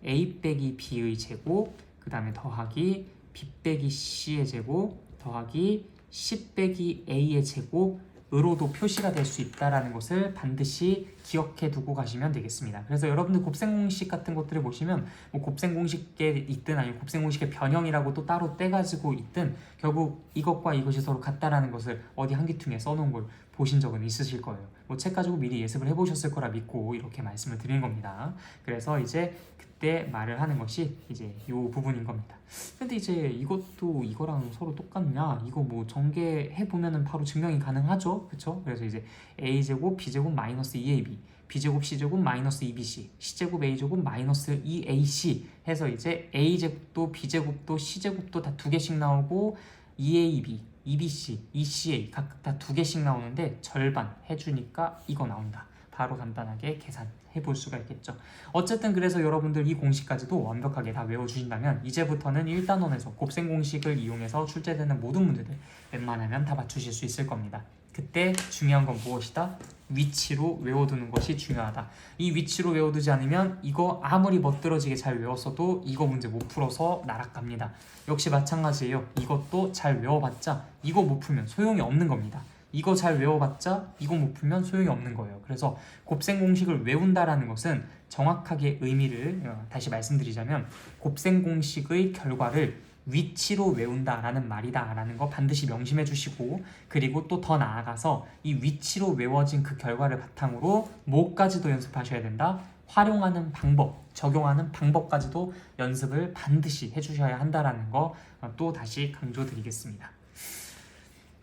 a 빼기 b의 제곱 그 다음에 더하기 b 빼기 c의 제곱 더하기 c 빼기 a의 제곱으로도 표시가 될 수 있다는 것을 반드시 기억해 두고 가시면 되겠습니다. 그래서 여러분들 곱셈공식 같은 것들을 보시면 뭐 곱셈공식에 있든 아니면 곱셈공식의 변형이라고 또 따로 떼가지고 있든 결국 이것과 이것이 서로 같다라는 것을 어디 한기퉁에 써놓은 걸 보신 적은 있으실 거예요. 뭐 책 가지고 미리 예습을 해보셨을 거라 믿고 이렇게 말씀을 드리는 겁니다. 그래서 이제 그때 말을 하는 것이 이제 이 부분인 겁니다. 근데 이제 이것도 이거랑 서로 똑같냐? 이거 뭐 전개해 보면은 바로 증명이 가능하죠, 그렇죠? 그래서 이제 a 제곱 b 제곱 마이너스 2ab, b 제곱 c 제곱 마이너스 2bc, c 제곱 a 제곱 마이너스 2ac 해서 이제 a 제곱도 b 제곱도 c 제곱도 다 2개씩 나오고 2ab, 2bc, 2ca 각각 다 2개씩 나오는데 절반 해주니까 이거 나온다. 바로 간단하게 계산해 볼 수가 있겠죠. 어쨌든 그래서 여러분들 이 공식까지도 완벽하게 다 외워주신다면 이제부터는 1단원에서 곱셈 공식을 이용해서 출제되는 모든 문제들 웬만하면 다 맞추실 수 있을 겁니다. 그때 중요한 건 무엇이다? 위치로 외워두는 것이 중요하다. 이 위치로 외워두지 않으면 이거 아무리 멋들어지게 잘 외웠어도 이거 문제 못 풀어서 나락갑니다. 역시 마찬가지예요. 이것도 잘 외워봤자 이거 못 풀면 소용이 없는 겁니다. 이거 잘 외워봤자 이거 못 풀면 소용이 없는 거예요. 그래서 곱셈 공식을 외운다라는 것은 정확하게 의미를 다시 말씀드리자면 곱셈 공식의 결과를 위치로 외운다라는 말이다라는 거 반드시 명심해 주시고 그리고 또 더 나아가서 이 위치로 외워진 그 결과를 바탕으로 뭐까지도 연습하셔야 된다. 활용하는 방법, 적용하는 방법까지도 연습을 반드시 해주셔야 한다라는 거 또 다시 강조드리겠습니다.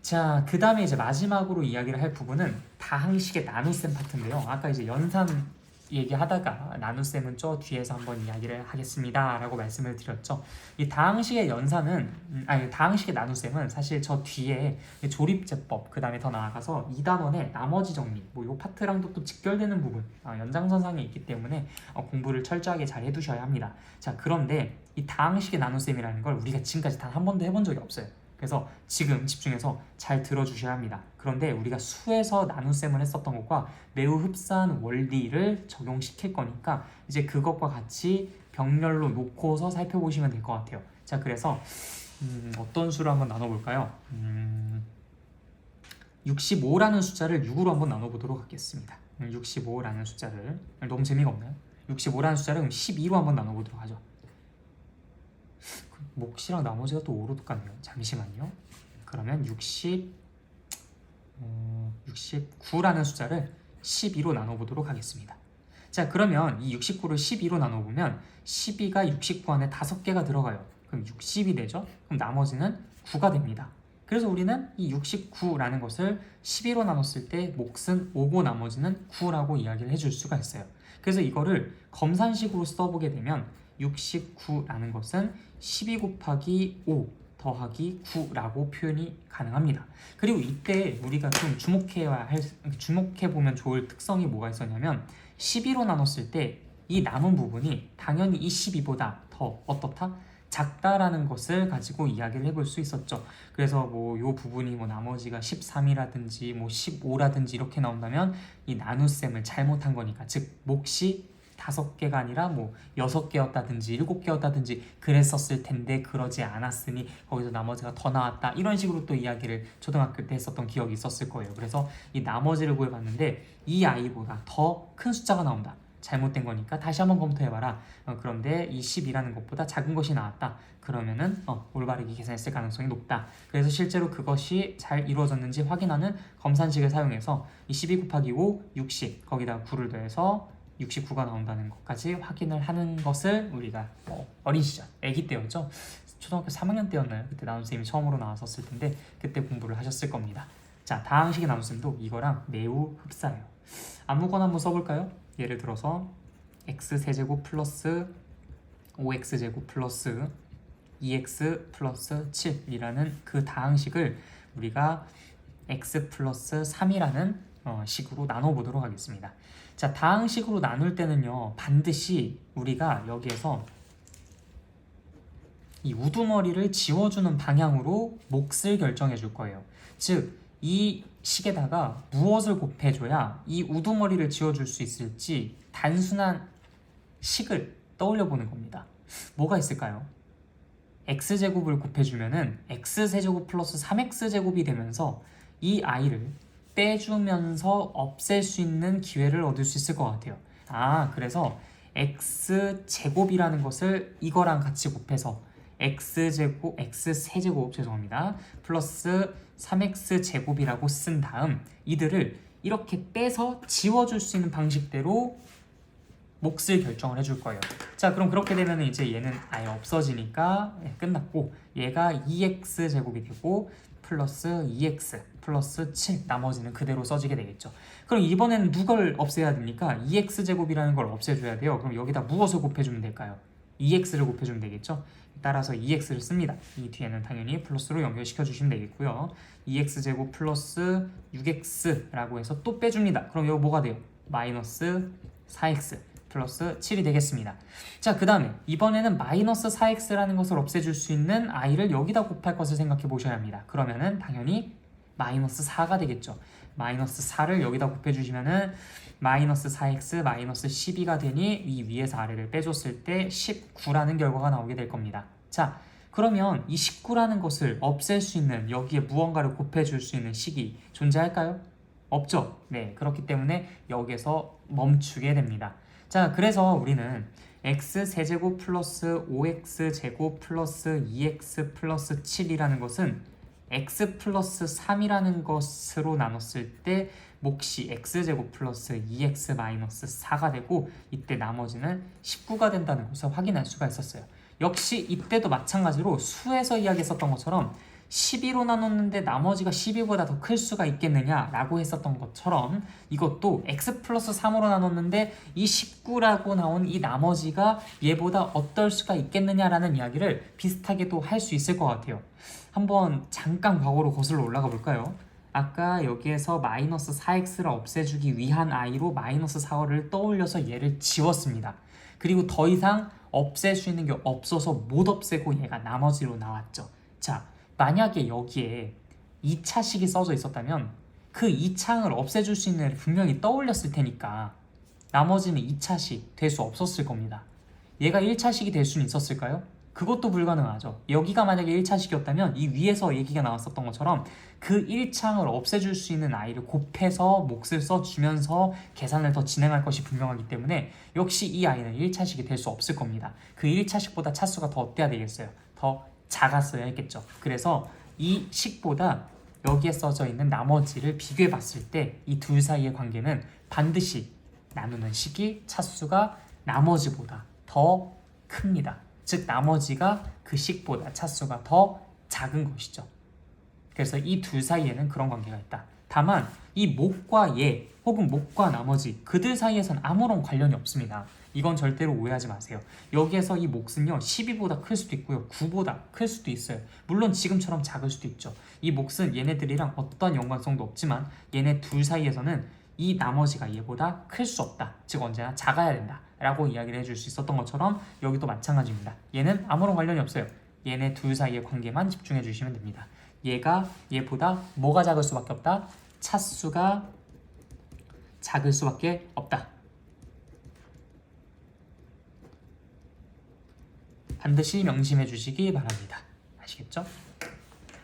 자, 그 다음에 이제 마지막으로 이야기를 할 부분은 다항식의 나눗셈 파트인데요. 아까 이제 연산 얘기하다가 나눗셈은 저 뒤에서 한번 이야기를 하겠습니다 라고 말씀을 드렸죠. 이 다항식의 연산은 다항식의 나눗셈은 사실 저 뒤에 조립제법 그 다음에 더 나아가서 2단원의 나머지 정리 뭐 요 파트랑도 또 직결되는 부분 연장선상에 있기 때문에 공부를 철저하게 잘 해두셔야 합니다. 자, 그런데 이 다항식의 나눗셈이라는 걸 우리가 지금까지 단 한 번도 해본 적이 없어요. 그래서 지금 집중해서 잘 들어주셔야 합니다. 그런데 우리가 수에서 나눗셈을 했었던 것과 매우 흡사한 원리를 적용시킬 거니까 이제 그것과 같이 병렬로 놓고서 살펴보시면 될 것 같아요. 자, 그래서 어떤 수를 한번 나눠볼까요? 65라는 숫자를 6으로 한번 나눠보도록 하겠습니다. 65라는 숫자를 너무 재미가 없나요? 65라는 숫자를 그럼 12로 한번 나눠보도록 하죠. 몫이랑 나머지가 또 5로 똑같네요. 잠시만요. 그러면 69라는 숫자를 12로 나눠보도록 하겠습니다. 자, 그러면 이 69를 12로 나눠보면 12가 69 안에 5개가 들어가요. 그럼 60이 되죠? 그럼 나머지는 9가 됩니다. 그래서 우리는 이 69라는 것을 12로 나눴을 때 몫은 5고 나머지는 9라고 이야기를 해줄 수가 있어요. 그래서 이거를 검산식으로 써보게 되면 69라는 것은 12 곱하기 5 더하기 9라고 표현이 가능합니다. 그리고 이때 우리가 좀 주목해보면 좋을 특성이 뭐가 있었냐면 12로 나눴을 때 이 남은 부분이 당연히 이 12보다 더 어떻다? 작다라는 것을 가지고 이야기를 해볼 수 있었죠. 그래서 뭐 요 부분이 뭐 나머지가 13이라든지 뭐 15라든지 이렇게 나온다면 이 나눗셈을 잘못한 거니까, 즉 몫이 5개가 아니라 뭐 6개였다든지 7개였다든지 그랬었을 텐데 그러지 않았으니 거기서 나머지가 더 나왔다, 이런 식으로 또 이야기를 초등학교 때 했었던 기억이 있었을 거예요. 그래서 이 나머지를 구해봤는데 이 아이보다 더 큰 숫자가 나온다, 잘못된 거니까 다시 한번 검토해봐라. 그런데 이 10이라는 것보다 작은 것이 나왔다. 그러면은 올바르게 계산했을 가능성이 높다. 그래서 실제로 그것이 잘 이루어졌는지 확인하는 검산식을 사용해서 이 12 곱하기 5, 60, 거기다 9를 더해서 69가 나온다는 것까지 확인을 하는 것을 우리가 어린 시절, 아기 때였죠. 초등학교 3학년 때였나요? 그때 나눗셈이 처음으로 나왔었을 텐데 그때 공부를 하셨을 겁니다. 자, 다항식의 나눗셈도 이거랑 매우 흡사해요. 아무거나 한번 써볼까요? 예를 들어서 x세제곱 플러스 5x제곱 플러스 2x 플러스 7이라는 그 다항식을 우리가 x 플러스 3이라는 식으로 나눠보도록 하겠습니다. 자, 다항식으로 나눌 때는요, 반드시 우리가 여기에서 이 우두머리를 지워주는 방향으로 몫을 결정해 줄 거예요. 즉, 이 식에다가 무엇을 곱해줘야 이 우두머리를 지워줄 수 있을지 단순한 식을 떠올려 보는 겁니다. 뭐가 있을까요? x제곱을 곱해주면은 x세제곱 플러스 3x제곱이 되면서 이 i를 빼주면서 없앨 수 있는 기회를 얻을 수 있을 것 같아요. 그래서 x제곱이라는 것을 이거랑 같이 곱해서 x세제곱 플러스 3x제곱이라고 쓴 다음 이들을 이렇게 빼서 지워줄 수 있는 방식대로 몫을 결정을 해줄 거예요. 자, 그럼 그렇게 되면 이제 얘는 아예 없어지니까 끝났고, 얘가 2x제곱이 되고 플러스 2x 플러스 7, 나머지는 그대로 써지게 되겠죠. 그럼 이번에는 누굴 없애야 됩니까? 2x제곱이라는 걸 없애줘야 돼요. 그럼 여기다 무엇을 곱해주면 될까요? 2x를 곱해주면 되겠죠. 따라서 2x를 씁니다. 이 뒤에는 당연히 플러스로 연결시켜 주시면 되겠고요. 2x제곱 플러스 6x라고 해서 또 빼줍니다. 그럼 이거 뭐가 돼요? 마이너스 4x 플러스 7이 되겠습니다. 자, 그 다음에 이번에는 마이너스 4x라는 것을 없애줄 수 있는 i를 여기다 곱할 것을 생각해 보셔야 합니다. 그러면은 당연히 마이너스 4가 되겠죠. 마이너스 4를 여기다 곱해주시면은 마이너스 4x 마이너스 12가 되니 이 위에서 아래를 빼줬을 때 19라는 결과가 나오게 될 겁니다. 자, 그러면 이 19라는 것을 없앨 수 있는, 여기에 무언가를 곱해줄 수 있는 식이 존재할까요? 없죠. 네, 그렇기 때문에 여기에서 멈추게 됩니다. 자, 그래서 우리는 x세제곱 플러스 5x제곱 플러스 2x 플러스 7이라는 것은 x 플러스 3이라는 것으로 나눴을 때 몫이 x제곱 플러스 2x 마이너스 4가 되고, 이때 나머지는 19가 된다는 것을 확인할 수가 있었어요. 역시 이때도 마찬가지로 수에서 이야기했었던 것처럼 12로 나눴는데 나머지가 12보다 더 클 수가 있겠느냐라고 했었던 것처럼 이것도 x 플러스 3으로 나눴는데 이 19라고 나온 이 나머지가 얘보다 어떨 수가 있겠느냐라는 이야기를 비슷하게도 할 수 있을 것 같아요. 한번 잠깐 과거로 거슬러 올라가 볼까요? 아까 여기에서 마이너스 4x를 없애주기 위한 i로 마이너스 4를 떠올려서 얘를 지웠습니다. 그리고 더 이상 없앨 수 있는 게 없어서 못 없애고 얘가 나머지로 나왔죠. 자, 만약에 여기에 2차식이 써져 있었다면 그 2창을 없애줄 수 있는 애를 분명히 떠올렸을 테니까 나머지는 2차식 될 수 없었을 겁니다. 얘가 1차식이 될 수는 있었을까요? 그것도 불가능하죠. 여기가 만약에 1차식이었다면 이 위에서 얘기가 나왔었던 것처럼 그 1창을 없애줄 수 있는 i를 곱해서 몫을 써주면서 계산을 더 진행할 것이 분명하기 때문에 역시 이 i는 1차식이 될 수 없을 겁니다. 그 1차식보다 차수가 더 어때야 되겠어요? 더 작았어야 했겠죠. 그래서 이 식보다 여기에 써져 있는 나머지를 비교해 봤을 때 이 둘 사이의 관계는 반드시 나누는 식이 차수가 나머지보다 더 큽니다. 즉 나머지가 그 식보다 차수가 더 작은 것이죠. 그래서 이 둘 사이에는 그런 관계가 있다. 다만 이 목과 얘 혹은 목과 나머지 그들 사이에선 아무런 관련이 없습니다. 이건 절대로 오해하지 마세요. 여기에서 이 몫은요 12보다 클 수도 있고요 9보다 클 수도 있어요. 물론 지금처럼 작을 수도 있죠. 이 몫은 얘네들이랑 어떤 연관성도 없지만 얘네 둘 사이에서는 이 나머지가 얘보다 클 수 없다. 즉 언제나 작아야 된다 라고 이야기를 해줄 수 있었던 것처럼 여기도 마찬가지입니다. 얘는 아무런 관련이 없어요. 얘네 둘 사이의 관계만 집중해 주시면 됩니다. 얘가 얘보다 뭐가 작을 수밖에 없다? 차수가 작을 수밖에 없다. 반드시 명심해 주시기 바랍니다. 아시겠죠?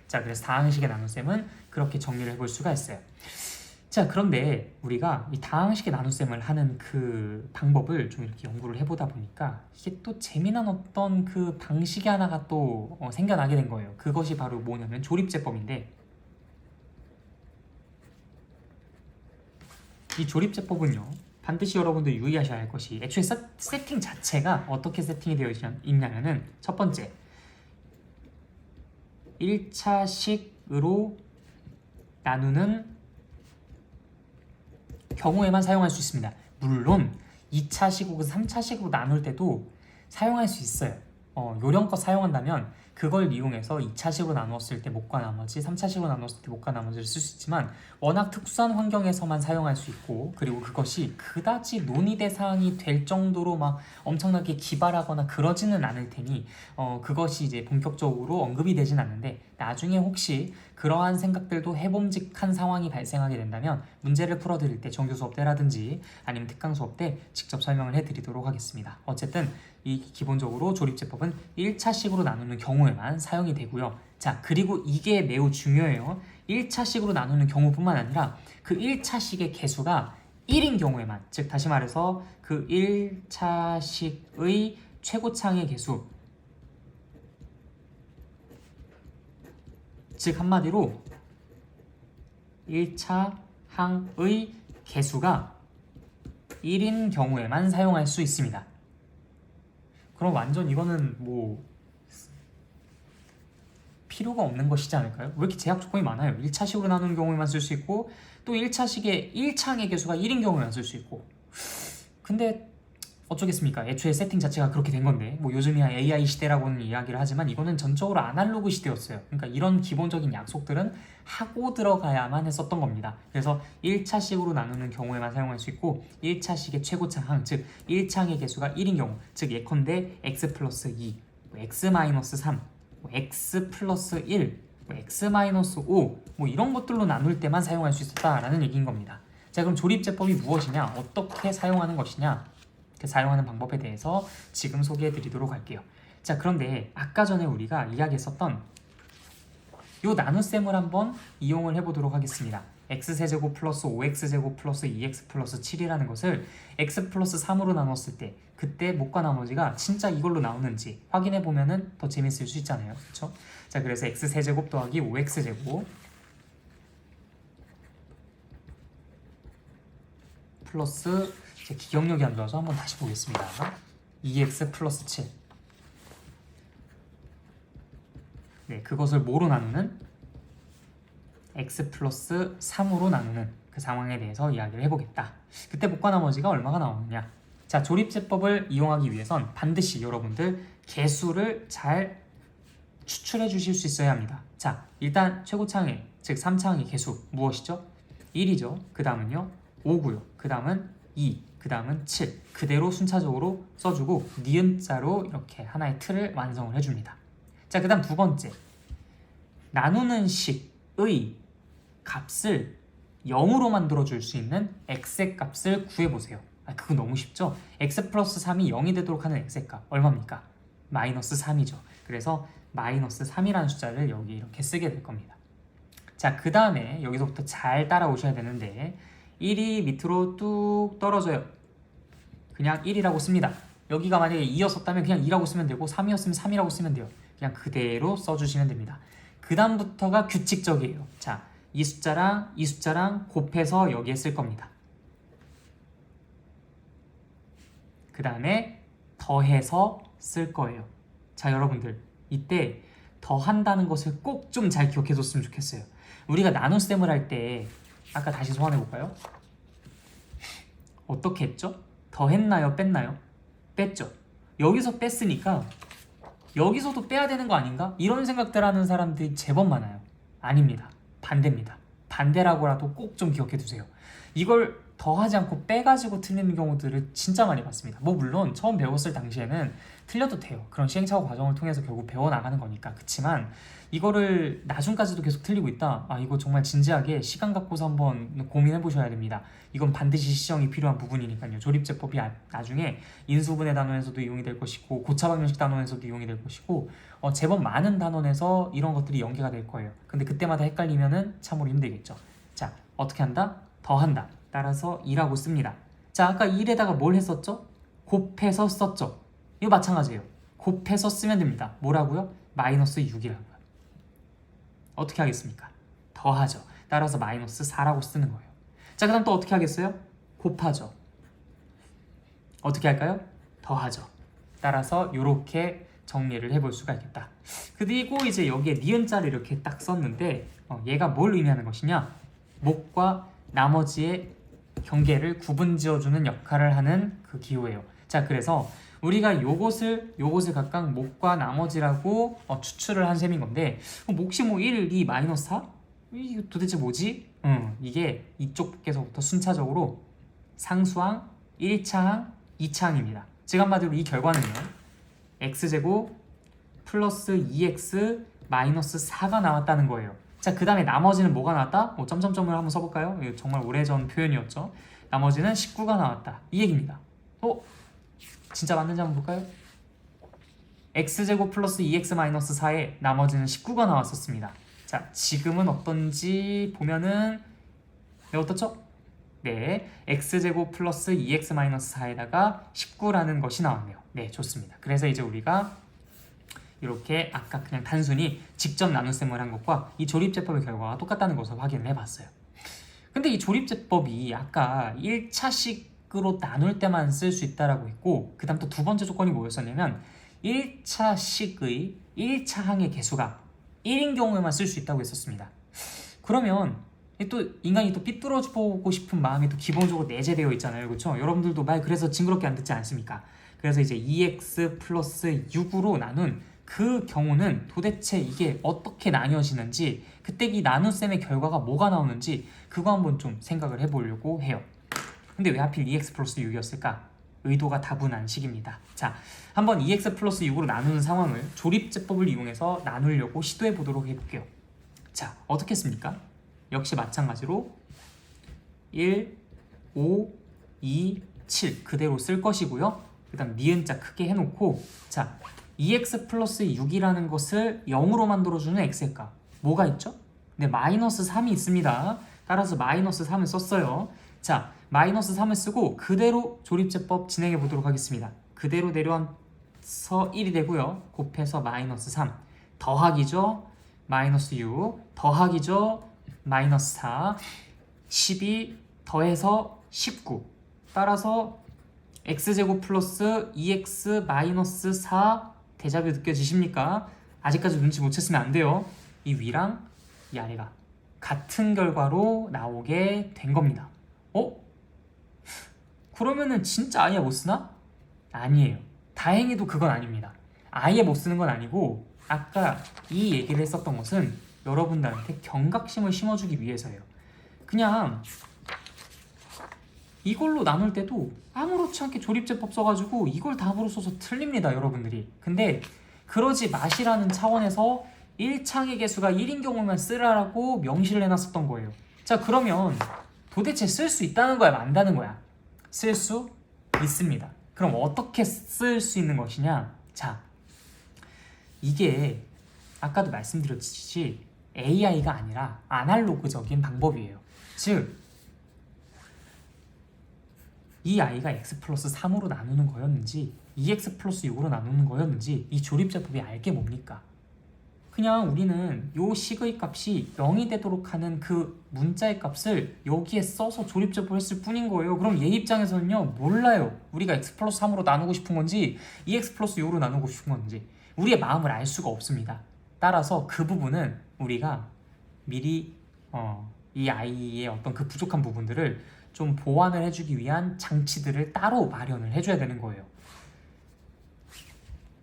자, 그래서 다항식의 나눗셈은 그렇게 정리를 해볼 수가 있어요. 자, 그런데 우리가 이 다항식의 나눗셈을 하는 그 방법을 좀 이렇게 연구를 해보다 보니까 이게 또 재미난 어떤 그 방식이 하나가 또 생겨나게 된 거예요. 그것이 바로 뭐냐면 조립제법인데, 이 조립제법은요 반드시 여러분들 유의하셔야 할 것이 애초에 세팅 자체가 어떻게 세팅이 되어 있냐면은 첫 번째 1차식으로 나누는 경우에만 사용할 수 있습니다. 물론 2차식 혹은 3차식으로 나눌 때도 사용할 수 있어요. 요령껏 사용한다면 그걸 이용해서 2차식으로 나누었을 때 목과 나머지, 3차식으로 나누었을 때 목과 나머지를 쓸 수 있지만 워낙 특수한 환경에서만 사용할 수 있고, 그리고 그것이 그다지 논의대 사항이 될 정도로 막 엄청나게 기발하거나 그러지는 않을 테니 그것이 이제 본격적으로 언급이 되진 않는데, 나중에 혹시 그러한 생각들도 해봄직한 상황이 발생하게 된다면 문제를 풀어드릴 때 정규 수업 때라든지 아니면 특강 수업 때 직접 설명을 해드리도록 하겠습니다. 어쨌든 이 기본적으로 조립제법은 1차식으로 나누는 경우에만 사용이 되고요. 자, 그리고 이게 매우 중요해요. 1차식으로 나누는 경우뿐만 아니라 그 1차식의 개수가 1인 경우에만, 즉 다시 말해서 그 1차식의 최고창의 개수, 즉 한마디로 1차 항의 개수가 1인 경우에만 사용할 수 있습니다. 그럼 완전 이거는 뭐 필요가 없는 것이지 않을까요? 왜 이렇게 제약 조건이 많아요? 1차식으로 나누는 경우에만 쓸 수 있고, 또 1차식의 1창의 개수가 1인 경우에만 쓸 수 있고. 근데 어쩌겠습니까? 애초에 세팅 자체가 그렇게 된 건데, 뭐 요즘이야 AI 시대라고는 이야기를 하지만 이거는 전적으로 아날로그 시대였어요. 그러니까 이런 기본적인 약속들은 하고 들어가야만 했었던 겁니다. 그래서 1차식으로 나누는 경우에만 사용할 수 있고, 1차식의 최고차항, 즉 1창의 개수가 1인 경우, 즉 예컨대 x 플러스 2, x 마이너스 3, x 플러스 1, x 마이너스 5, 뭐 이런 것들로 나눌 때만 사용할 수 있었다라는 얘기인 겁니다. 자, 그럼 조립제법이 무엇이냐, 어떻게 사용하는 것이냐, 사용하는 방법에 대해서 지금 소개해 드리도록 할게요. 자, 그런데 아까 전에 우리가 이야기했었던 이 나눗셈을 한번 이용을 해보도록 하겠습니다. x세제곱 플러스 5x제곱 플러스 2x 플러스 7이라는 것을 x 플러스 3으로 나눴을 때 그때 목과 나머지가 진짜 이걸로 나오는지 확인해 보면은 더 재밌을 수 있잖아요. 그렇죠? 자, 그래서 x세제곱 더하기 5x제곱 플러스, 제 기억력이 안 좋아서 한번 다시 보겠습니다. 2x 플러스 7. 네, 그것을 뭐로 나누는? x 플러스 3으로 나누는 그 상황에 대해서 이야기를 해보겠다. 그때 목과 나머지가 얼마가 나오느냐? 자, 조립제법을 이용하기 위해선 반드시 여러분들 개수를 잘 추출해 주실 수 있어야 합니다. 자, 일단 최고창의, 즉 3창의 개수 무엇이죠? 1이죠. 그 다음은요 5고요. 그 다음은 2, 그 다음은 7. 그대로 순차적으로 써주고 니은자로 이렇게 하나의 틀을 완성을 해줍니다. 자, 그 다음 두 번째, 나누는 식의 값을 0으로 만들어줄 수 있는 x의 값을 구해보세요. 그거 너무 쉽죠? x 플러스 3이 0이 되도록 하는 x의 값 얼마입니까? 마이너스 3이죠. 그래서 마이너스 3이라는 숫자를 여기 이렇게 쓰게 될 겁니다. 자, 그 다음에 여기서부터 잘 따라오셔야 되는데 1이 밑으로 뚝 떨어져요. 그냥 1이라고 씁니다. 여기가 만약에 2였었다면 그냥 2라고 쓰면 되고 3이었으면 3이라고 쓰면 돼요. 그냥 그대로 써주시면 됩니다. 그 다음부터가 규칙적이에요. 자, 이 숫자랑 곱해서 여기에 쓸 겁니다. 그 다음에 더해서 쓸 거예요. 자, 여러분들 이때 더한다는 것을 꼭 좀 잘 기억해 줬으면 좋겠어요. 우리가 나눗셈을 할 때 아까 다시 소환해 볼까요? 어떻게 했죠? 더했나요? 뺐나요? 뺐죠. 여기서 뺐으니까 여기서도 빼야 되는 거 아닌가? 이런 생각들 하는 사람들이 제법 많아요. 아닙니다. 반대입니다. 반대라고라도 꼭 좀 기억해 두세요. 이걸 더하지 않고 빼가지고 틀리는 경우들을 진짜 많이 봤습니다. 뭐 물론 처음 배웠을 당시에는 틀려도 돼요. 그런 시행착오 과정을 통해서 결국 배워나가는 거니까. 그치만 이거를 나중까지도 계속 틀리고 있다? 아, 이거 정말 진지하게 시간 갖고서 한번 고민해 보셔야 됩니다. 이건 반드시 시정이 필요한 부분이니까요. 조립제법이 나중에 인수분해 단원에서도 이용이 될 것이고 고차방정식 단원에서도 이용이 될 것이고 제법 많은 단원에서 이런 것들이 연계가 될 거예요. 근데 그때마다 헷갈리면은 참으로 힘들겠죠. 자, 어떻게 한다? 더한다. 따라서 2라고 씁니다. 자, 아까 1에다가 뭘 했었죠? 곱해서 썼죠. 이거 마찬가지예요. 곱해서 쓰면 됩니다. 뭐라고요? 마이너스 6이라고요. 어떻게 하겠습니까? 더하죠. 따라서 마이너스 4라고 쓰는 거예요. 자, 그 다음 또 어떻게 하겠어요? 곱하죠. 어떻게 할까요? 더하죠. 따라서 이렇게 정리를 해볼 수가 있겠다. 그리고 이제 여기에 니은자를 이렇게 딱 썼는데 얘가 뭘 의미하는 것이냐? 목과 나머지의 경계를 구분 지어주는 역할을 하는 그 기호예요. 자, 그래서 우리가 요것을 각각 목과 나머지라고 추출을 한 셈인 건데 몫이 뭐 1, 2, 마이너스 4? 이게 도대체 뭐지? 이게 이쪽께서부터 순차적으로 상수항, 1차항, 2차항입니다. 즉 한마디로 이 결과는요. x제곱 플러스 2x 마이너스 4가 나왔다는 거예요. 자, 그 다음에 나머지는 뭐가 나왔다? 점점점을 한번 써볼까요? 이거 정말 오래전 표현이었죠. 나머지는 19가 나왔다. 이 얘기입니다. 진짜 맞는지 한번 볼까요? x제곱 플러스 2x 마이너스 4에 나머지는 19가 나왔었습니다. 자, 지금은 어떤지 보면은 어떻죠? 네, x제곱 플러스 2x 마이너스 4에다가 19라는 것이 나왔네요. 네, 좋습니다. 그래서 이제 우리가 이렇게 아까 그냥 단순히 직접 나눗셈을 한 것과 이 조립제법의 결과가 똑같다는 것을 확인을 해봤어요. 근데 이 조립제법이 아까 1차식으로 나눌 때만 쓸 수 있다라고 했고 그 다음 또 두 번째 조건이 뭐였었냐면 1차식의 1차항의 개수가 1인 경우에만 쓸 수 있다고 했었습니다. 그러면 또 인간이 또 삐뚤어져 보고 싶은 마음이 또 기본적으로 내재되어 있잖아요. 그렇죠? 여러분들도 말 그래서 징그럽게 안 듣지 않습니까? 그래서 이제 2x 플러스 6으로 나눈 그 경우는 도대체 이게 어떻게 나뉘어지는지 그때 이 나눗셈의 결과가 뭐가 나오는지 그거 한번 좀 생각을 해보려고 해요. 근데 왜 하필 2x 플러스 6이었을까? 의도가 다분한 식입니다. 자, 한번 2x 플러스 6으로 나누는 상황을 조립제법을 이용해서 나누려고 시도해 보도록 해볼게요. 자, 어떻게 했습니까? 역시 마찬가지로 1, 5, 2, 7 그대로 쓸 것이고요. 그 다음 니은자 크게 해놓고 자, 2x 플러스 6이라는 것을 0으로 만들어주는 x의 값 뭐가 있죠? 네, 마이너스 3이 있습니다. 따라서 마이너스 3을 썼어요. 자, 마이너스 3을 쓰고 그대로 조립제법 진행해 보도록 하겠습니다. 그대로 내려와서 1이 되고요. 곱해서 마이너스 3 더하기죠. 마이너스 6 더하기죠. 마이너스 4 12 더해서 19 따라서 x제곱 플러스 2x 마이너스 4 대자뷰 느껴지십니까? 아직까지 눈치 못 챘으면 안 돼요. 이 위랑 이 아래가 같은 결과로 나오게 된 겁니다. 그러면은 진짜 아예 못 쓰나? 아니에요. 다행히도 그건 아닙니다. 아예 못 쓰는 건 아니고 아까 이 얘기를 했었던 것은 여러분들한테 경각심을 심어주기 위해서예요. 그냥 이걸로 나눌 때도 아무렇지 않게 조립제법 써가지고 이걸 답으로 써서 틀립니다, 여러분들이. 근데 그러지 마시라는 차원에서 1창의 개수가 1인 경우만 쓰라라고 명시를 해놨었던 거예요. 자, 그러면 도대체 쓸 수 있다는 거야, 만다는 거야? 쓸 수 있습니다. 그럼 어떻게 쓸 수 있는 것이냐? 자, 이게 아까도 말씀드렸듯이 AI가 아니라 아날로그적인 방법이에요. 즉, 이 i가 x 플러스 3으로 나누는 거였는지 2x 플러스 6으로 나누는 거였는지 이 조립제법이 알게 뭡니까? 그냥 우리는 요 식의 값이 0이 되도록 하는 그 문자의 값을 여기에 써서 조립제법을 했을 뿐인 거예요. 그럼 얘 입장에서는요, 몰라요. 우리가 x 플러스 3으로 나누고 싶은 건지 2x 플러스 6으로 나누고 싶은 건지 우리의 마음을 알 수가 없습니다. 따라서 그 부분은 우리가 미리 이 아이의 어떤 그 부족한 부분들을 좀 보완을 해주기 위한 장치들을 따로 마련을 해줘야 되는 거예요.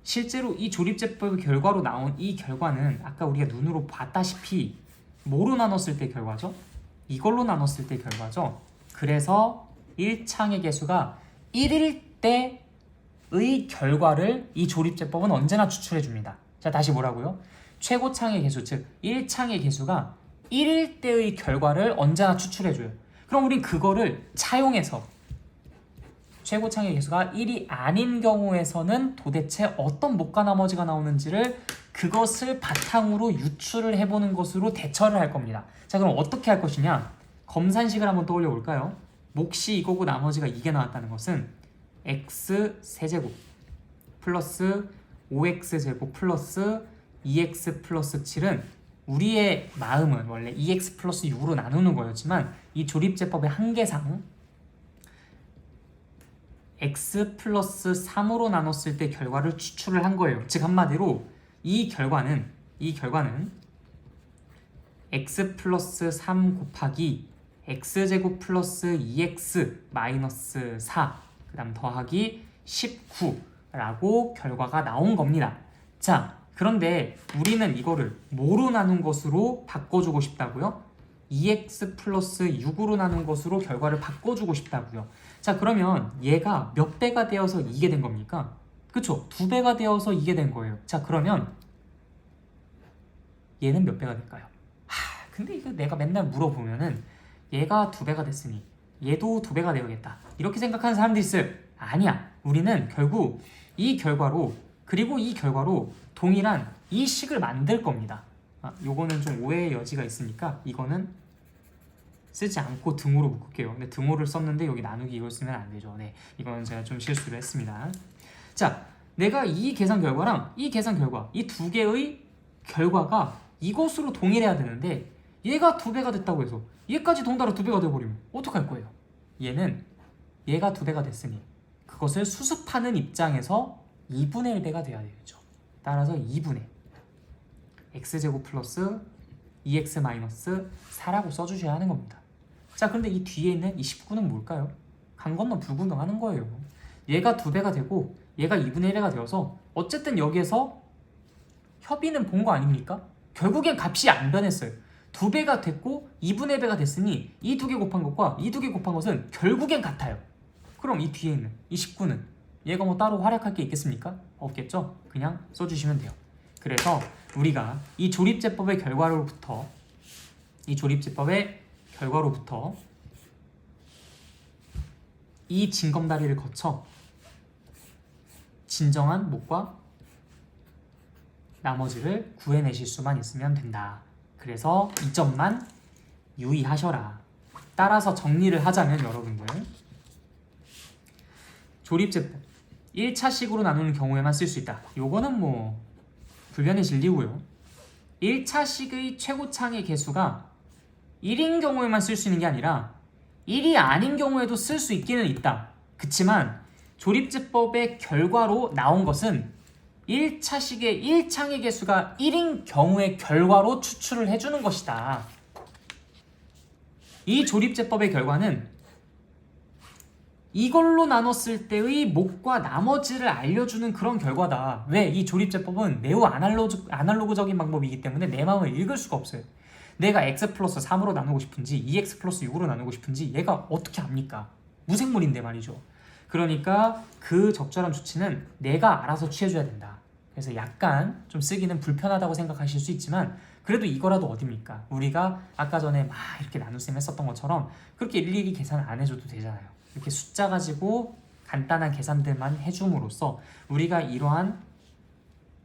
실제로 이 조립제법의 결과로 나온 이 결과는 아까 우리가 눈으로 봤다시피 뭐로 나눴을 때 결과죠? 이걸로 나눴을 때 결과죠. 그래서 1창의 개수가 1일 때의 결과를 이 조립제법은 언제나 추출해 줍니다. 자, 다시 뭐라고요? 최고창의 개수, 즉 1창의 개수가 1일 때의 결과를 언제나 추출해 줘요. 그럼 우린 그거를 차용해서 최고창의 개수가 1이 아닌 경우에서는 도대체 어떤 목과 나머지가 나오는지를 그것을 바탕으로 유출을 해보는 것으로 대처를 할 겁니다. 자, 그럼 어떻게 할 것이냐? 검산식을 한번 떠올려 볼까요? 몫이 이거고 나머지가 이게 나왔다는 것은 x 세제곱 플러스 5x제곱 플러스 2x 플러스 7은 우리의 마음은 원래 2x 플러스 6으로 나누는 거였지만 이 조립제법의 한계상 x 플러스 3으로 나눴을 때 결과를 추출을 한 거예요. 즉 한마디로 이 결과는 x 플러스 3 곱하기 x제곱 플러스 2x 마이너스 4 그 다음 더하기 19라고 결과가 나온 겁니다. 자, 그런데 우리는 이거를 뭐로 나눈 것으로 바꿔주고 싶다고요? 2x 플러스 6으로 나눈 것으로 결과를 바꿔주고 싶다고요. 자, 그러면 얘가 몇 배가 되어서 이게 된 겁니까? 그쵸? 2배가 되어서 이게 된 거예요. 자, 그러면 얘는 몇 배가 될까요? 근데 이거 내가 맨날 물어보면은 얘가 2배가 됐으니 얘도 2배가 되어야겠다 이렇게 생각하는 사람들이 있어요. 아니야. 우리는 결국 이 결과로 그리고 이 결과로 동일한 이 식을 만들 겁니다. 요거는 좀 오해의 여지가 있으니까 이거는 쓰지 않고 등호로 묶을게요. 근데 등호를 썼는데 여기 나누기 이걸 쓰면 안 되죠. 네, 이거는 제가 좀 실수를 했습니다. 자, 내가 이 계산 결과랑 이 계산 결과 이 두 개의 결과가 이것으로 동일해야 되는데 얘가 2배가 됐다고 해서 얘까지 동달아 2배가 돼버리면 어떡할 거예요? 얘가 2배가 됐으니 그것을 수습하는 입장에서 2분의 1배가 돼야 되겠죠. 따라서 2분의 x제곱 플러스 2x 마이너스 4라고 써주셔야 하는 겁니다. 자, 그런데 이 뒤에 있는 이 19는 뭘까요? 강 건너 불구경하는 거예요. 얘가 2배가 되고 얘가 2분의 1배가 되어서 어쨌든 여기에서 협의는 본 거 아닙니까? 결국엔 값이 안 변했어요. 2배가 됐고 2분의 1배가 됐으니 이 두 개 곱한 것과 이 두 개 곱한 것은 결국엔 같아요. 그럼 이 뒤에 있는 이 19는 얘가 뭐 따로 활약할 게 있겠습니까? 없겠죠? 그냥 써주시면 돼요. 그래서 우리가 이 조립제법의 결과로부터 이 징검다리를 거쳐 진정한 목과 나머지를 구해내실 수만 있으면 된다. 그래서 이 점만 유의하셔라. 따라서 정리를 하자면 여러분들 조립제법 1차식으로 나누는 경우에만 쓸 수 있다. 요거는 뭐 불변의 진리고요. 1차식의 최고창의 개수가 1인 경우에만 쓸 수 있는 게 아니라 1이 아닌 경우에도 쓸 수 있기는 있다. 그치만 조립제법의 결과로 나온 것은 1차식의 1창의 개수가 1인 경우의 결과로 추출을 해주는 것이다. 이 조립제법의 결과는 이걸로 나눴을 때의 목과 나머지를 알려주는 그런 결과다. 왜? 이 조립제법은 매우 아날로그적인 방법이기 때문에 내 마음을 읽을 수가 없어요. 내가 x 플러스 3으로 나누고 싶은지 2x 플러스 6으로 나누고 싶은지 얘가 어떻게 압니까? 무생물인데 말이죠. 그러니까 그 적절한 조치는 내가 알아서 취해줘야 된다. 그래서 약간 좀 쓰기는 불편하다고 생각하실 수 있지만 그래도 이거라도 어딥니까? 우리가 아까 전에 막 이렇게 나눗셈 했었던 것처럼 그렇게 일일이 계산 안 해줘도 되잖아요. 이렇게 숫자 가지고 간단한 계산들만 해줌으로써 우리가 이러한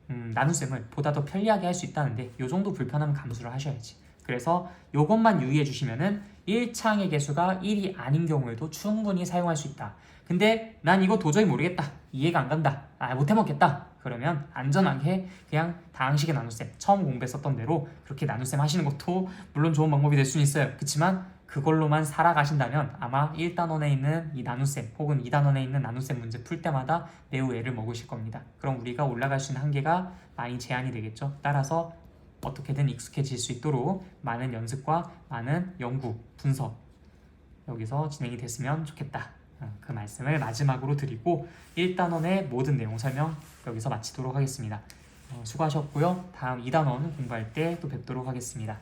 나눗셈을 보다 더 편리하게 할 수 있다는데 요 정도 불편함 감수를 하셔야지. 그래서 요것만 유의해 주시면은 1창의 개수가 1이 아닌 경우에도 충분히 사용할 수 있다. 근데 난 이거 도저히 모르겠다. 이해가 안 간다. 못 해먹겠다. 그러면 안전하게 그냥 다항식의 나눗셈, 처음 공부했었던 대로 그렇게 나눗셈 하시는 것도 물론 좋은 방법이 될 수는 있어요. 그렇지만 그걸로만 살아가신다면 아마 1단원에 있는 이 나눗셈 혹은 2단원에 있는 나눗셈 문제 풀 때마다 매우 애를 먹으실 겁니다. 그럼 우리가 올라갈 수 있는 한계가 많이 제한이 되겠죠. 따라서 어떻게든 익숙해질 수 있도록 많은 연습과 많은 연구, 분석 여기서 진행이 됐으면 좋겠다. 그 말씀을 마지막으로 드리고 1단원의 모든 내용 설명 여기서 마치도록 하겠습니다. 수고하셨고요. 다음 2단원 공부할 때 또 뵙도록 하겠습니다.